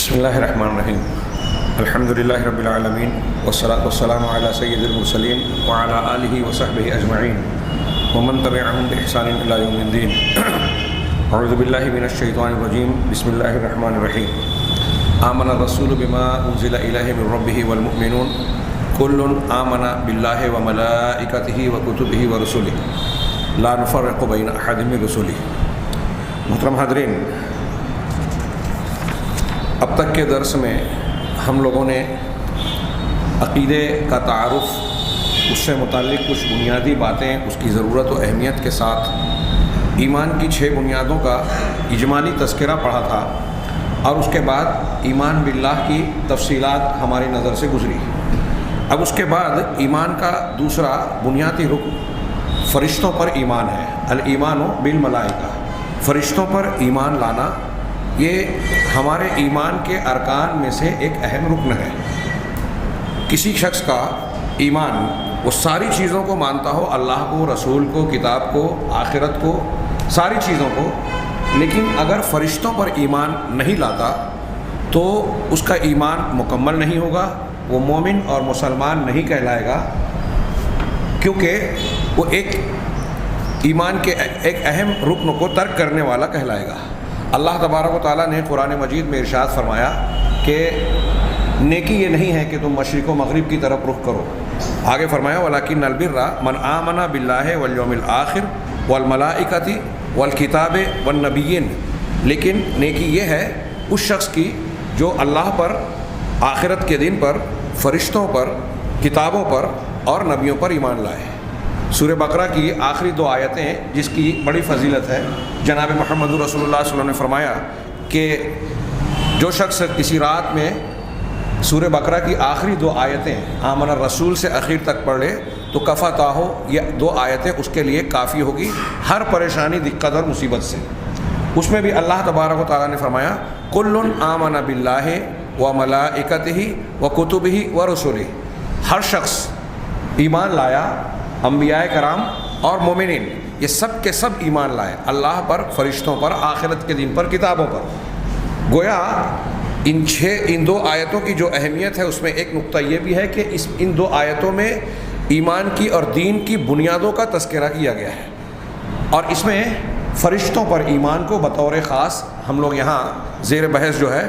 بسم اللہ الرحمن الرحیم الحمدللہ رب العالمین والصلاۃ والسلام علی سید المرسلین وعلی آلہ وصحبہ اجمعین ومن تبعہم بإحسان الی یوم الدین اعوذ باللہ من الشیطان الرجیم بسم اللہ الرحمن الرحیم آمن الرسول بما انزل الیہ من ربہ والمؤمنون کل آمن باللہ وملائکتہ وکتبہ ورسلہ لا نفرق بین احد من رسلہ۔ محترم حاضرین، اب تک کے درس میں ہم لوگوں نے عقیدے کا تعارف، اس سے متعلق کچھ بنیادی باتیں، اس کی ضرورت و اہمیت کے ساتھ ایمان کی 6 بنیادوں کا اجمالی تذکرہ پڑھا تھا، اور اس کے بعد ایمان باللہ کی تفصیلات ہماری نظر سے گزری۔ اب اس کے بعد ایمان کا دوسرا بنیادی رکن فرشتوں پر ایمان ہے، الایمان بالملائکہ، فرشتوں پر ایمان لانا یہ ہمارے ایمان کے ارکان میں سے ایک اہم رکن ہے۔ کسی شخص کا ایمان وہ ساری چیزوں کو مانتا ہو، اللہ کو، رسول کو، کتاب کو، آخرت کو، ساری چیزوں کو، لیکن اگر فرشتوں پر ایمان نہیں لاتا تو اس کا ایمان مکمل نہیں ہوگا، وہ مومن اور مسلمان نہیں کہلائے گا، کیونکہ وہ ایک ایمان کے ایک اہم رکن کو ترک کرنے والا کہلائے گا۔ اللہ تبارک و تعالیٰ نے قرآن مجید میں ارشاد فرمایا کہ نیکی یہ نہیں ہے کہ تم مشرق و مغرب کی طرف رخ کرو، آگے فرمایا وَلَكِنَّ الْبِرَّ مَنْ آمَنَ بِاللَّهِ وَالْيَوْمِ الْآخِرِ وَالْمَلَائِكَةِ وَالْكِتَابِ وَالنَّبِيِّينَ، لیکن نیکی یہ ہے اس شخص کی جو اللہ پر، آخرت کے دن پر، فرشتوں پر، کتابوں پر اور نبیوں پر ایمان لائے۔ سورہ بقرہ کی آخری 2 آیتیں جس کی بڑی فضیلت ہے، جناب محمد رسول اللہ صلی اللہ علیہ وسلم نے فرمایا کہ جو شخص کسی رات میں سورہ بقرہ کی آخری 2 آیتیں آمن الرسول سے اخیر تک پڑھ لے تو کفاتہ ہو، یہ 2 آیتیں اس کے لیے کافی ہوگی ہر پریشانی، دقت اور مصیبت سے۔ اس میں بھی اللہ تبارک و تعالیٰ نے فرمایا کل آمن باللہ وملائکتہ وکتبہ ورسلہ، ہر شخص ایمان لایا، انبیاء کرام اور مومنین یہ سب کے سب ایمان لائے اللہ پر، فرشتوں پر، آخرت کے دن پر، کتابوں پر۔ گویا ان 2 آیتوں کی جو اہمیت ہے اس میں ایک نقطہ یہ بھی ہے کہ ان 2 آیتوں میں ایمان کی اور دین کی بنیادوں کا تذکرہ کیا گیا ہے، اور اس میں فرشتوں پر ایمان کو بطور خاص ہم لوگ یہاں زیر بحث جو ہے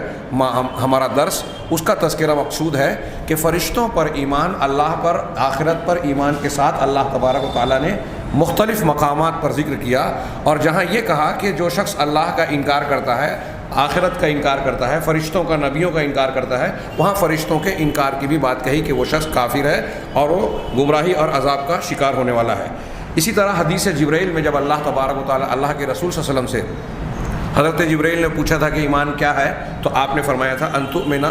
ہمارا درس، اس کا تذکرہ مقصود ہے کہ فرشتوں پر ایمان، اللہ پر، آخرت پر ایمان کے ساتھ اللہ تبارک و تعالیٰ نے مختلف مقامات پر ذکر کیا، اور جہاں یہ کہا کہ جو شخص اللہ کا انکار کرتا ہے، آخرت کا انکار کرتا ہے، فرشتوں کا، نبیوں کا انکار کرتا ہے، وہاں فرشتوں کے انکار کی بھی بات کہی کہ وہ شخص کافر ہے اور وہ گمراہی اور عذاب کا شکار ہونے والا ہے۔ اسی طرح حدیث جبرائیل میں جب اللہ تبارک و تعالیٰ اللہ کے رسول صلی اللہ علیہ وسلم سے حضرت جبرائیل نے پوچھا تھا کہ ایمان کیا ہے، تو آپ نے فرمایا تھا ان تؤمن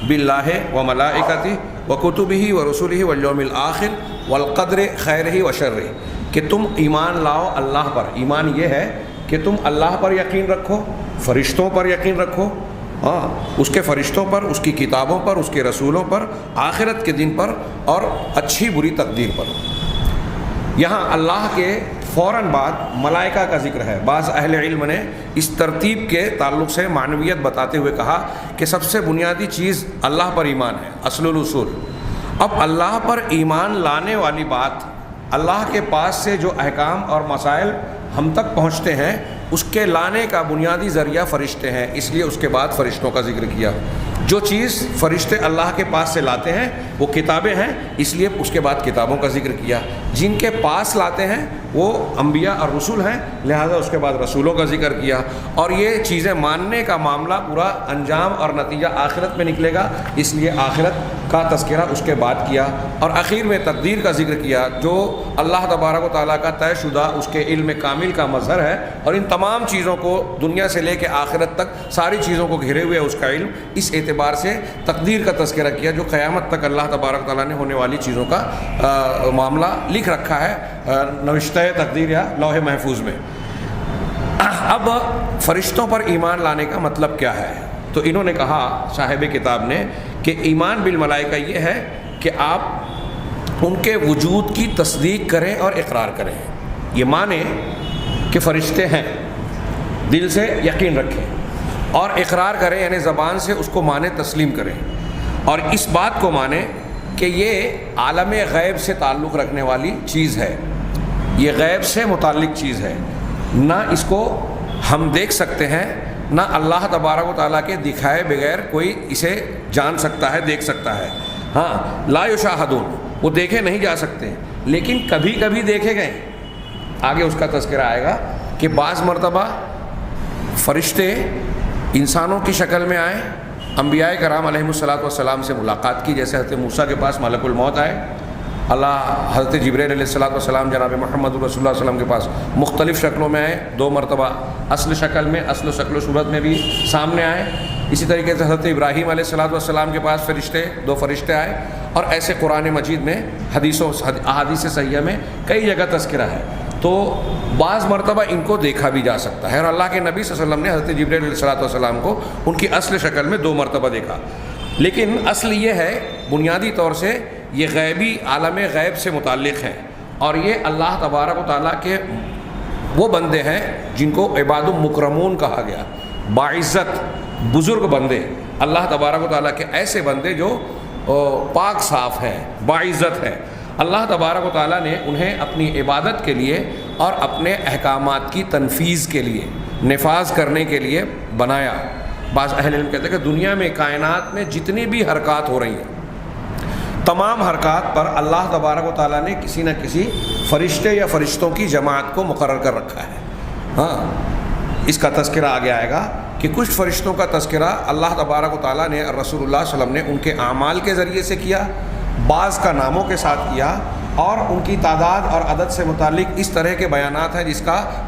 باللہ وملائکتہ وکتبہ ورسلہ والیوم الآخر والقدر خیرہ وشرہ، کہ تم ایمان لاؤ اللہ پر۔ ایمان یہ ہے کہ تم اللہ پر یقین رکھو، فرشتوں پر یقین رکھو، اس کے فرشتوں پر، اس کی کتابوں پر، اس کے رسولوں پر، آخرت کے دن پر اور اچھی بری تقدیر پر۔ یہاں اللہ کے فوراً بعد ملائکہ کا ذکر ہے۔ بعض اہل علم نے اس ترتیب کے تعلق سے معنویت بتاتے ہوئے کہا کہ سب سے بنیادی چیز اللہ پر ایمان ہے، اصل الاصول۔ اب اللہ پر ایمان لانے والی بات، اللہ کے پاس سے جو احکام اور مسائل ہم تک پہنچتے ہیں اس کے لانے کا بنیادی ذریعہ فرشتے ہیں، اس لیے اس کے بعد فرشتوں کا ذکر کیا۔ جو چیز فرشتے اللہ کے پاس سے لاتے ہیں وہ کتابیں ہیں، اس لیے اس کے بعد کتابوں کا ذکر کیا۔ جن کے پاس لاتے ہیں وہ انبیاء اور رسول ہیں، لہذا اس کے بعد رسولوں کا ذکر کیا۔ اور یہ چیزیں ماننے کا معاملہ پورا انجام اور نتیجہ آخرت میں نکلے گا، اس لیے آخرت کا تذکرہ اس کے بعد کیا، اور آخر میں تقدیر کا ذکر کیا جو اللہ تبارک و تعالیٰ کا طے شدہ اس کے علم کامل کا مظہر ہے، اور ان تمام چیزوں کو دنیا سے لے کے آخرت تک ساری چیزوں کو گھیرے ہوئے اس کا علم، اس اعتبار سے تقدیر کا تذکرہ کیا جو قیامت تک اللہ تبارک و تعالیٰ نے ہونے والی چیزوں کا معاملہ لکھ رکھا ہے نوشتہ تقدیر یا لوح محفوظ میں۔ اب فرشتوں پر ایمان لانے کا مطلب کیا ہے؟ تو انہوں نے کہا صاحب کتاب نے کہ ایمان بالملائکہ یہ ہے کہ آپ ان کے وجود کی تصدیق کریں اور اقرار کریں، یہ مانیں کہ فرشتے ہیں، دل سے یقین رکھیں، اور اقرار کریں، یعنی زبان سے اس کو مانیں، تسلیم کریں، اور اس بات کو مانیں کہ یہ عالم غیب سے تعلق رکھنے والی چیز ہے، یہ غیب سے متعلق چیز ہے، نہ اس کو ہم دیکھ سکتے ہیں، نہ اللہ تبارک و تعالیٰ کے دکھائے بغیر کوئی اسے جان سکتا ہے، دیکھ سکتا ہے۔ ہاں، لا یشاہدون، وہ دیکھے نہیں جا سکتے، لیکن کبھی کبھی دیکھے گئے۔ آگے اس کا تذکرہ آئے گا کہ بعض مرتبہ فرشتے انسانوں کی شکل میں آئے، انبیاء کرام علیہ الصلاۃ والسلام سے ملاقات کی، جیسے حضرت موسیٰ کے پاس ملک الموت آئے، اللہ حضرت جبرائیل علیہ الصلاۃ والسلام جناب محمد رسول اللہ صلی اللہ علیہ وسلم کے پاس مختلف شکلوں میں آئے، 2 مرتبہ اصل شکل میں، اصل شکل و صورت میں بھی سامنے آئے۔ اسی طریقے سے حضرت ابراہیم علیہ الصلاۃ والسلام کے پاس فرشتے 2 فرشتے آئے، اور ایسے قرآن مجید میں احادیث صحیحہ میں کئی جگہ تذکرہ ہے۔ تو بعض مرتبہ ان کو دیکھا بھی جا سکتا ہے، اور اللہ کے نبی صلی اللہ علیہ وسلم نے حضرت جبرائیل علیہ الصلاۃ والسلام کو ان کی اصل شکل میں 2 مرتبہ دیکھا۔ لیکن اصل یہ ہے بنیادی طور سے یہ غیبی عالم غیب سے متعلق ہے، اور یہ اللہ تبارک و تعالیٰ کے وہ بندے ہیں جن کو عباد المکرمون کہا گیا، باعزت بزرگ بندے، اللہ تبارک و تعالیٰ کے ایسے بندے جو پاک صاف ہیں، باعزت ہیں۔ اللہ تبارک و تعالیٰ نے انہیں اپنی عبادت کے لیے اور اپنے احکامات کی تنفیذ کے لیے، نفاذ کرنے کے لیے بنایا۔ بعض اہل علم کہتے ہیں کہ دنیا میں، کائنات میں جتنی بھی حرکات ہو رہی ہیں، تمام حرکات پر اللہ تبارک و تعالیٰ نے کسی نہ کسی فرشتے یا فرشتوں کی جماعت کو مقرر کر رکھا ہے۔ ہاں، اس کا تذکرہ آگے آئے گا کہ کچھ فرشتوں کا تذکرہ اللہ تبارک و تعالیٰ نے، رسول اللہ صلی اللہ علیہ وسلم نے ان کے اعمال کے ذریعے سے کیا، بعض کا ناموں کے ساتھ کیا، اور ان کی تعداد اور عدد سے متعلق اس طرح کے بیانات ہیں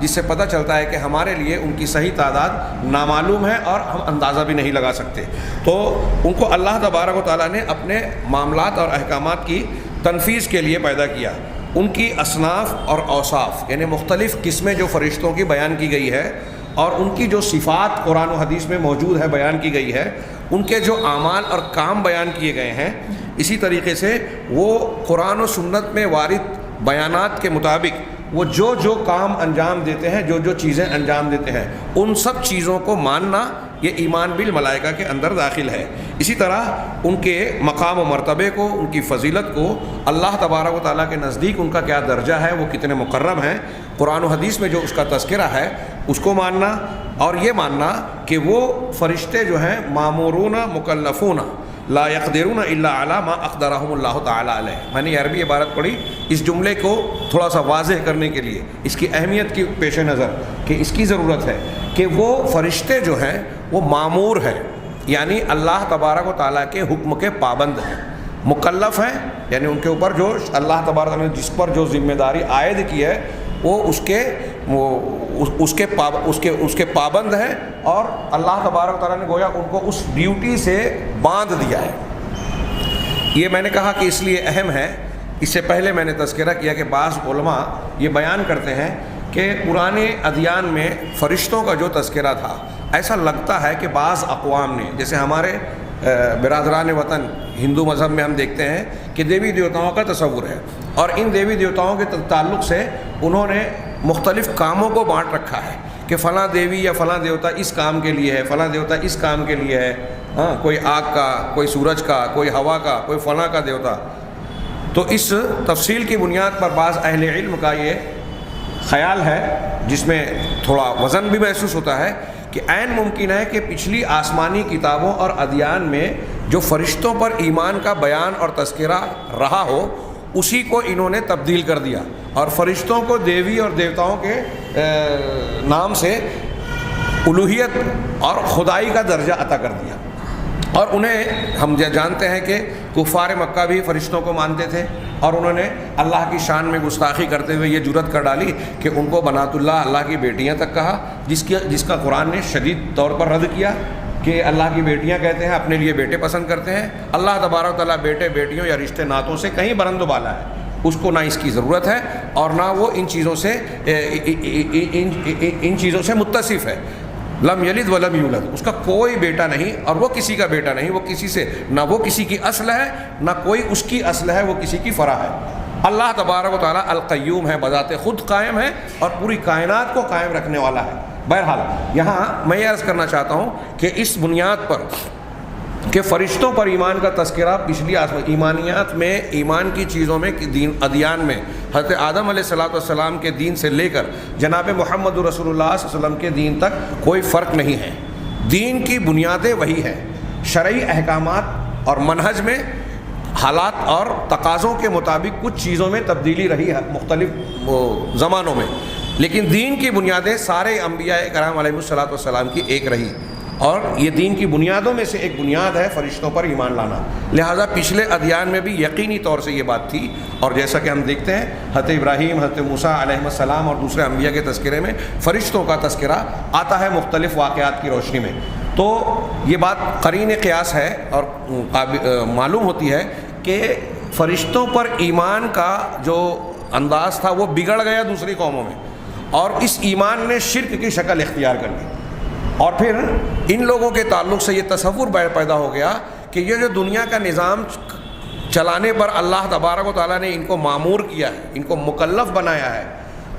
جس سے پتہ چلتا ہے کہ ہمارے لیے ان کی صحیح تعداد نامعلوم ہے اور ہم اندازہ بھی نہیں لگا سکتے۔ تو ان کو اللہ تبارک و تعالیٰ نے اپنے معاملات اور احکامات کی تنفیذ کے لیے پیدا کیا۔ ان کی اصناف اور اوصاف، یعنی مختلف قسمیں جو فرشتوں کی بیان کی گئی ہے، اور ان کی جو صفات قرآن و حدیث میں موجود ہے، بیان کی گئی ہے، ان کے جو اعمال اور کام بیان کیے گئے ہیں، اسی طریقے سے وہ قرآن و سنت میں وارد بیانات کے مطابق وہ جو کام انجام دیتے ہیں، جو چیزیں انجام دیتے ہیں، ان سب چیزوں کو ماننا، یہ ایمان بالملائکہ کے اندر داخل ہے۔ اسی طرح ان کے مقام و مرتبے کو، ان کی فضیلت کو، اللہ تبارک و تعالیٰ کے نزدیک ان کا کیا درجہ ہے، وہ کتنے مقرب ہیں، قرآن و حدیث میں جو اس کا تذکرہ ہے اس کو ماننا، اور یہ ماننا کہ وہ فرشتے جو ہیں مامورون مکلفون لا یقدرون الا علی ما اقدرہم اللہ تعالی علیہ۔ میں نے یہ عربی عبارت پڑھی اس جملے کو تھوڑا سا واضح کرنے کے لیے، اس کی اہمیت کی پیش نظر کہ اس کی ضرورت ہے کہ وہ فرشتے جو ہیں وہ مامور ہیں، یعنی اللہ تبارک و تعالیٰ کے حکم کے پابند ہیں، مکلف ہیں، یعنی ان کے اوپر جو اللہ تبارک نے جس پر جو ذمہ داری عائد کی ہے وہ اس کے پابند ہیں، اور اللہ تبارک و تعالیٰ نے گویا ان کو اس ڈیوٹی سے باندھ دیا ہے۔ یہ میں نے کہا کہ اس لیے اہم ہے۔ اس سے پہلے میں نے تذکرہ کیا کہ بعض علماء یہ بیان کرتے ہیں کہ پرانے ادیان میں فرشتوں کا جو تذکرہ تھا، ایسا لگتا ہے کہ بعض اقوام نے، جیسے ہمارے برادران وطن ہندو مذہب میں ہم دیکھتے ہیں کہ دیوی دیوتاؤں کا تصور ہے، اور ان دیوی دیوتاؤں کے تعلق سے انہوں نے مختلف کاموں کو بانٹ رکھا ہے کہ فلاں دیوی یا فلاں دیوتا اس کام کے لیے ہے، فلاں دیوتا اس کام کے لیے ہے، ہاں، کوئی آگ کا، کوئی سورج کا، کوئی ہوا کا، کوئی فلاں کا دیوتا۔ تو اس تفصیل کی بنیاد پر بعض اہل علم کا یہ خیال ہے، جس میں تھوڑا وزن بھی محسوس ہوتا ہے، کہ عین ممکن ہے کہ پچھلی آسمانی کتابوں اور ادیان میں جو فرشتوں پر ایمان کا بیان اور تذکرہ رہا ہو، اسی کو انہوں نے تبدیل کر دیا، اور فرشتوں کو دیوی اور دیوتاؤں کے نام سے الوہیت اور خدائی کا درجہ عطا کر دیا۔ اور انہیں ہم جانتے ہیں کہ کفار مکہ بھی فرشتوں کو مانتے تھے، اور انہوں نے اللہ کی شان میں گستاخی کرتے ہوئے یہ جرأت کر ڈالی کہ ان کو بنات اللہ، اللہ کی بیٹیاں تک کہا، جس کا قرآن نے شدید طور پر رد کیا کہ اللہ کی بیٹیاں کہتے ہیں، اپنے لیے بیٹے پسند کرتے ہیں۔ اللہ تبارک و تعالیٰ بیٹے بیٹیوں یا رشتے ناتوں سے کہیں بلند و بالا ہے، اس کو نہ اس کی ضرورت ہے، اور نہ وہ ان چیزوں سے متصف ہے۔ لم یلد ولم یولد، اس کا کوئی بیٹا نہیں، اور وہ کسی کا بیٹا نہیں، وہ کسی سے نہ، وہ کسی کی اصل ہے نہ کوئی اس کی اصل ہے، وہ کسی کی فرع ہے۔ اللہ تبارک و تعالیٰ القیوم ہے، بذات خود قائم ہے، اور پوری کائنات کو قائم رکھنے والا ہے۔ بہرحال یہاں میں یہ عرض کرنا چاہتا ہوں کہ اس بنیاد پر کہ فرشتوں پر ایمان کا تذکرہ پچھلی ایمانیات میں، ایمان کی چیزوں میں، دین ادیان میں حضرت آدم علیہ السلام کے دین سے لے کر جناب محمد رسول اللہ صلی اللہ علیہ وسلم کے دین تک کوئی فرق نہیں ہے. دین کی بنیادیں وہی ہیں. شرعی احکامات اور منہج میں حالات اور تقاضوں کے مطابق کچھ چیزوں میں تبدیلی رہی ہے مختلف زمانوں میں، لیکن دین کی بنیادیں سارے انبیاء کرام علیہ السلام کی ایک رہی، اور یہ دین کی بنیادوں میں سے ایک بنیاد ہے فرشتوں پر ایمان لانا. لہٰذا پچھلے ادیان میں بھی یقینی طور سے یہ بات تھی، اور جیسا کہ ہم دیکھتے ہیں حضرت ابراہیم، حضرت موسیٰ علیہ السلام اور دوسرے انبیاء کے تذکرے میں فرشتوں کا تذکرہ آتا ہے مختلف واقعات کی روشنی میں. تو یہ بات قرین قیاس ہے اور معلوم ہوتی ہے کہ فرشتوں پر ایمان کا جو انداز تھا وہ بگڑ گیا دوسری قوموں میں، اور اس ایمان نے شرک کی شکل اختیار کر لی. اور پھر ان لوگوں کے تعلق سے یہ تصور پیدا ہو گیا کہ یہ جو دنیا کا نظام چلانے پر اللہ تبارک و تعالیٰ نے ان کو مامور کیا ہے، ان کو مکلف بنایا ہے،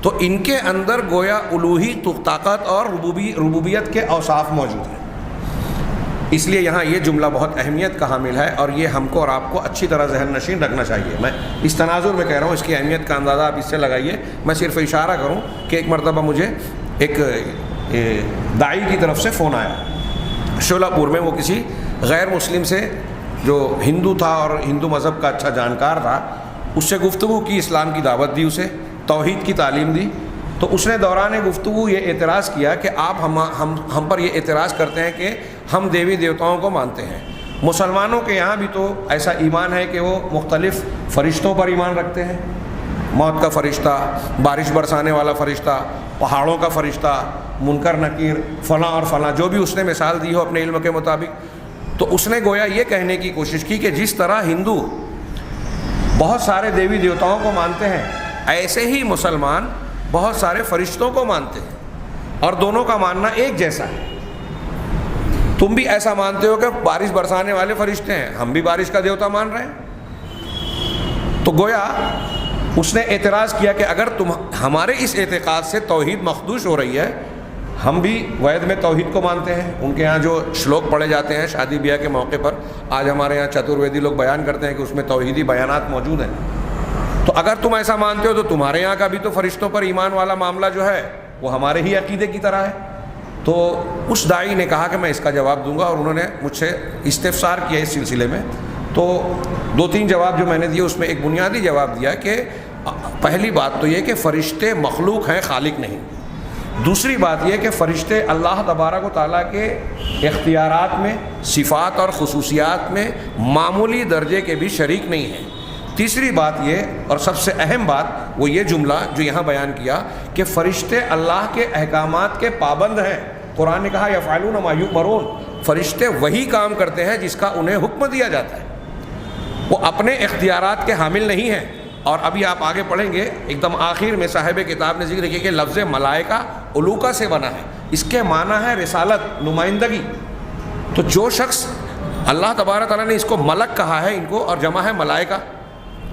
تو ان کے اندر گویا الوہی طاقت اور ربوبیت کے اوصاف موجود ہیں. اس لیے یہاں یہ جملہ بہت اہمیت کا حامل ہے، اور یہ ہم کو اور آپ کو اچھی طرح ذہن نشین رکھنا چاہیے. میں اس تناظر میں کہہ رہا ہوں، اس کی اہمیت کا اندازہ آپ اس سے لگائیے. میں صرف اشارہ کروں کہ ایک مرتبہ مجھے ایک داعی کی طرف سے فون آیا شولہ پور میں. وہ کسی غیر مسلم سے جو ہندو تھا اور ہندو مذہب کا اچھا جانکار تھا، اس سے گفتگو کی، اسلام کی دعوت دی، اسے توحید کی تعلیم دی. تو اس نے دوران گفتگو یہ اعتراض کیا کہ آپ ہم پر یہ اعتراض کرتے ہیں کہ ہم دیوی دیوتاؤں کو مانتے ہیں. مسلمانوں کے یہاں بھی تو ایسا ایمان ہے کہ وہ مختلف فرشتوں پر ایمان رکھتے ہیں، موت کا فرشتہ، بارش برسانے والا فرشتہ، پہاڑوں کا فرشتہ، منکر نکیر، فلاں اور فلاں، جو بھی اس نے مثال دی ہو اپنے علم کے مطابق. تو اس نے گویا یہ کہنے کی کوشش کی کہ جس طرح ہندو بہت سارے دیوی دیوتاؤں کو مانتے ہیں، ایسے ہی مسلمان بہت سارے فرشتوں کو مانتے ہیں، اور دونوں کا ماننا ایک جیسا ہے. تم بھی ایسا مانتے ہو کہ بارش برسانے والے فرشتے ہیں، ہم بھی بارش کا دیوتا مان رہے ہیں. تو گویا اس نے اعتراض کیا کہ اگر تم ہمارے اس اعتقاد سے توحید مخدوش ہو رہی ہے، ہم بھی وید میں توحید کو مانتے ہیں. ان کے ہاں جو شلوک پڑھے جاتے ہیں شادی بیاہ کے موقع پر، آج ہمارے یہاں چترویدی لوگ بیان کرتے ہیں کہ اس میں توحیدی بیانات موجود ہیں. تو اگر تم ایسا مانتے ہو تو تمہارے یہاں کا بھی تو فرشتوں پر ایمان والا معاملہ جو ہے وہ ہمارے ہی عقیدے کی طرح ہے. تو اس داعی نے کہا کہ میں اس کا جواب دوں گا، اور انہوں نے مجھ سے استفسار کیا اس سلسلے میں. تو 2-3 جواب جو میں نے دیے اس میں ایک بنیادی جواب دیا کہ پہلی بات تو یہ کہ فرشتے مخلوق ہیں، خالق نہیں. دوسری بات یہ کہ فرشتے اللہ تبارک و تعالیٰ کے اختیارات میں، صفات اور خصوصیات میں معمولی درجے کے بھی شریک نہیں ہیں. تیسری بات یہ، اور سب سے اہم بات، وہ یہ جملہ جو یہاں بیان کیا کہ فرشتے اللہ کے احکامات کے پابند ہیں. قرآن نے کہا یفعلون ما یؤمرون، فرشتے وہی کام کرتے ہیں جس کا انہیں حکم دیا جاتا ہے، وہ اپنے اختیارات کے حامل نہیں ہیں. اور ابھی آپ آگے پڑھیں گے ایک دم آخر میں صاحب کتاب نے ذکر کیا کہ لفظ ملائکہ علوکہ سے بنا ہے، اس کے معنی ہے رسالت، نمائندگی. تو جو شخص اللہ تبارک تعالیٰ نے اس کو ملک کہا ہے ان کو، اور جمع ہے ملائکہ،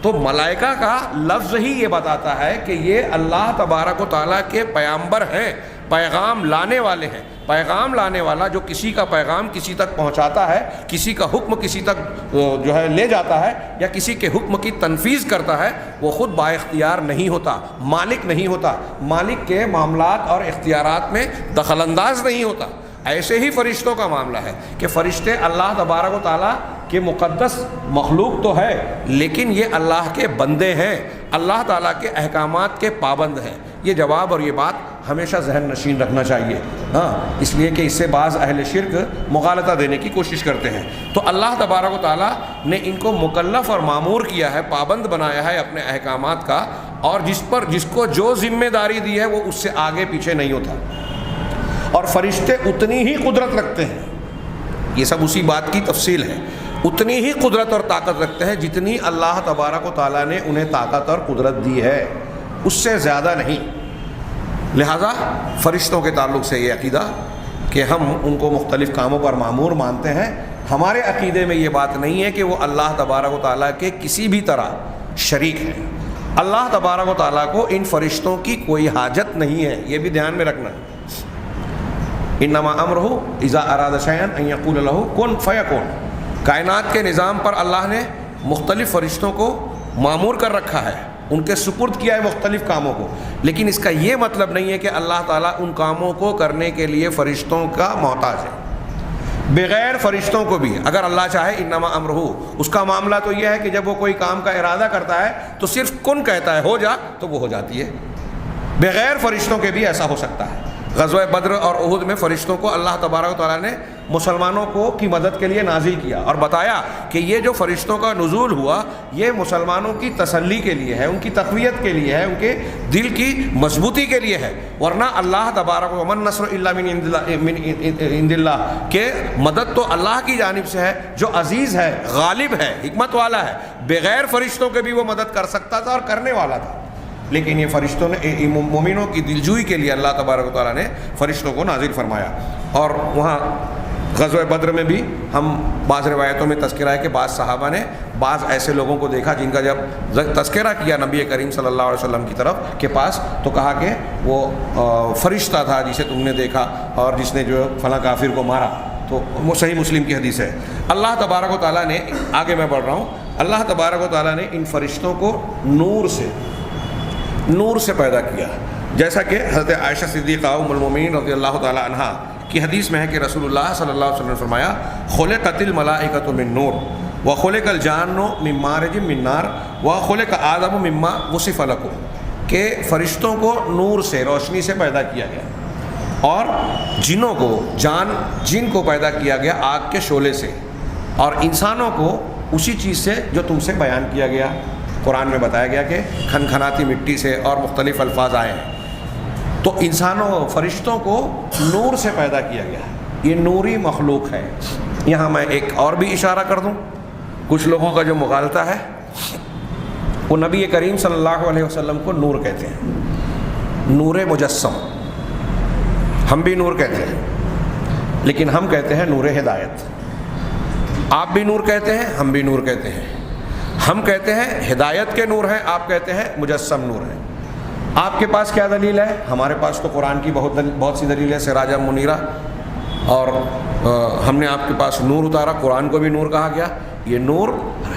تو ملائکہ کا لفظ ہی یہ بتاتا ہے کہ یہ اللہ تبارک و تعالیٰ کے پیامبر ہیں، پیغام لانے والے ہیں. پیغام لانے والا جو کسی کا پیغام کسی تک پہنچاتا ہے، کسی کا حکم کسی تک جو ہے لے جاتا ہے، یا کسی کے حکم کی تنفیذ کرتا ہے، وہ خود با اختیار نہیں ہوتا، مالک نہیں ہوتا، مالک کے معاملات اور اختیارات میں دخل انداز نہیں ہوتا. ایسے ہی فرشتوں کا معاملہ ہے کہ فرشتے اللہ تبارک و تعالیٰ کہ مقدس مخلوق تو ہے، لیکن یہ اللہ کے بندے ہیں، اللہ تعالیٰ کے احکامات کے پابند ہیں. یہ جواب اور یہ بات ہمیشہ ذہن نشین رکھنا چاہیے، اس لیے کہ اس سے بعض اہل شرک مغالطہ دینے کی کوشش کرتے ہیں. تو اللہ تبارک و تعالیٰ نے ان کو مکلف اور مامور کیا ہے، پابند بنایا ہے اپنے احکامات کا، اور جس کو جو ذمہ داری دی ہے وہ اس سے آگے پیچھے نہیں ہوتا. اور فرشتے اتنی ہی قدرت رکھتے ہیں، یہ سب اسی بات کی تفصیل ہے، اتنی ہی قدرت اور طاقت رکھتے ہیں جتنی اللہ تبارک و تعالیٰ نے انہیں طاقت اور قدرت دی ہے، اس سے زیادہ نہیں. لہذا فرشتوں کے تعلق سے یہ عقیدہ کہ ہم ان کو مختلف کاموں پر مامور مانتے ہیں، ہمارے عقیدے میں یہ بات نہیں ہے کہ وہ اللہ تبارک و تعالیٰ کے کسی بھی طرح شریک ہیں. اللہ تبارک و تعالیٰ کو ان فرشتوں کی کوئی حاجت نہیں ہے، یہ بھی دھیان میں رکھنا ہے. انما امرہ اذا اراد شیئا ان یقول لہ کن فیکون۔ کائنات کے نظام پر اللہ نے مختلف فرشتوں کو مامور کر رکھا ہے، ان کے سپرد کیا ہے مختلف کاموں کو، لیکن اس کا یہ مطلب نہیں ہے کہ اللہ تعالیٰ ان کاموں کو کرنے کے لیے فرشتوں کا محتاج ہے۔ بغیر فرشتوں کو بھی اگر اللہ چاہے انما امرہ، اس کا معاملہ تو یہ ہے کہ جب وہ کوئی کام کا ارادہ کرتا ہے تو صرف کن کہتا ہے، ہو جا، تو وہ ہو جاتی ہے۔ بغیر فرشتوں کے بھی ایسا ہو سکتا ہے۔ غزوہ بدر اور احد میں فرشتوں کو اللہ تبارک و تعالیٰ نے مسلمانوں کو کی مدد کے لیے نازل کیا اور بتایا کہ یہ جو فرشتوں کا نزول ہوا یہ مسلمانوں کی تسلی کے لیے ہے، ان کی تقویت کے لیے ہے، ان کے دل کی مضبوطی کے لیے ہے، ورنہ اللہ تبارک و من نصر الا من عند اللہ کہ مدد تو اللہ کی جانب سے ہے جو عزیز ہے، غالب ہے، حکمت والا ہے۔ بغیر فرشتوں کے بھی وہ مدد کر سکتا تھا اور کرنے والا تھا، لیکن یہ فرشتوں نے مومنوں کی دلجوئی کے لیے اللہ تبارک و تعالیٰ نے فرشتوں کو نازل فرمایا۔ اور وہاں غزوہ بدر میں بھی ہم بعض روایتوں میں تذکرہ ہے کہ بعض صحابہ نے بعض ایسے لوگوں کو دیکھا جن کا جب تذکرہ کیا نبی کریم صلی اللہ علیہ وسلم کی طرف کے پاس تو کہا کہ وہ فرشتہ تھا جسے تم نے دیکھا اور جس نے جو فلاں کافر کو مارا، تو وہ صحیح مسلم کی حدیث ہے۔ اللہ تبارک و تعالیٰ نے، آگے میں بڑھ رہا ہوں، اللہ تبارک و تعالیٰ نے ان فرشتوں کو نور سے پیدا کیا، جیسا کہ حضرت عائشہ صدیقہ ام المومنین رضی اللہ تعالی عنہا کی حدیث میں ہے کہ رسول اللہ صلی اللہ علیہ وسلم نے فرمایا خلقت الملائکۃ من نور وخلق الجان من مارج من نار وخلق آدم مما وصف لکم، کہ فرشتوں کو نور سے، روشنی سے پیدا کیا گیا، اور جنوں کو، جن کو پیدا کیا گیا آگ کے شعلے سے، اور انسانوں کو اسی چیز سے جو تم سے بیان کیا گیا۔ قرآن میں بتایا گیا کہ کھنکھناتی مٹی سے اور مختلف الفاظ آئے ہیں، تو انسانوں، فرشتوں کو نور سے پیدا کیا گیا، یہ نوری مخلوق ہے۔ یہاں میں ایک اور بھی اشارہ کر دوں، کچھ لوگوں کا جو مغالطہ ہے وہ نبی کریم صلی اللہ علیہ وسلم کو نور کہتے ہیں، نور مجسم، ہم بھی نور کہتے ہیں، لیکن ہم کہتے ہیں نور ہدایت۔ آپ بھی نور کہتے ہیں، ہم بھی نور کہتے ہیں، ہم کہتے ہیں ہدایت کے نور ہیں، آپ کہتے ہیں مجسم نور ہیں۔ آپ کے پاس کیا دلیل ہے؟ ہمارے پاس تو قرآن کی بہت سی دلیل ہے، سراجا منیرہ، اور ہم نے آپ کے پاس نور اتارا، قرآن کو بھی نور کہا گیا۔ یہ نور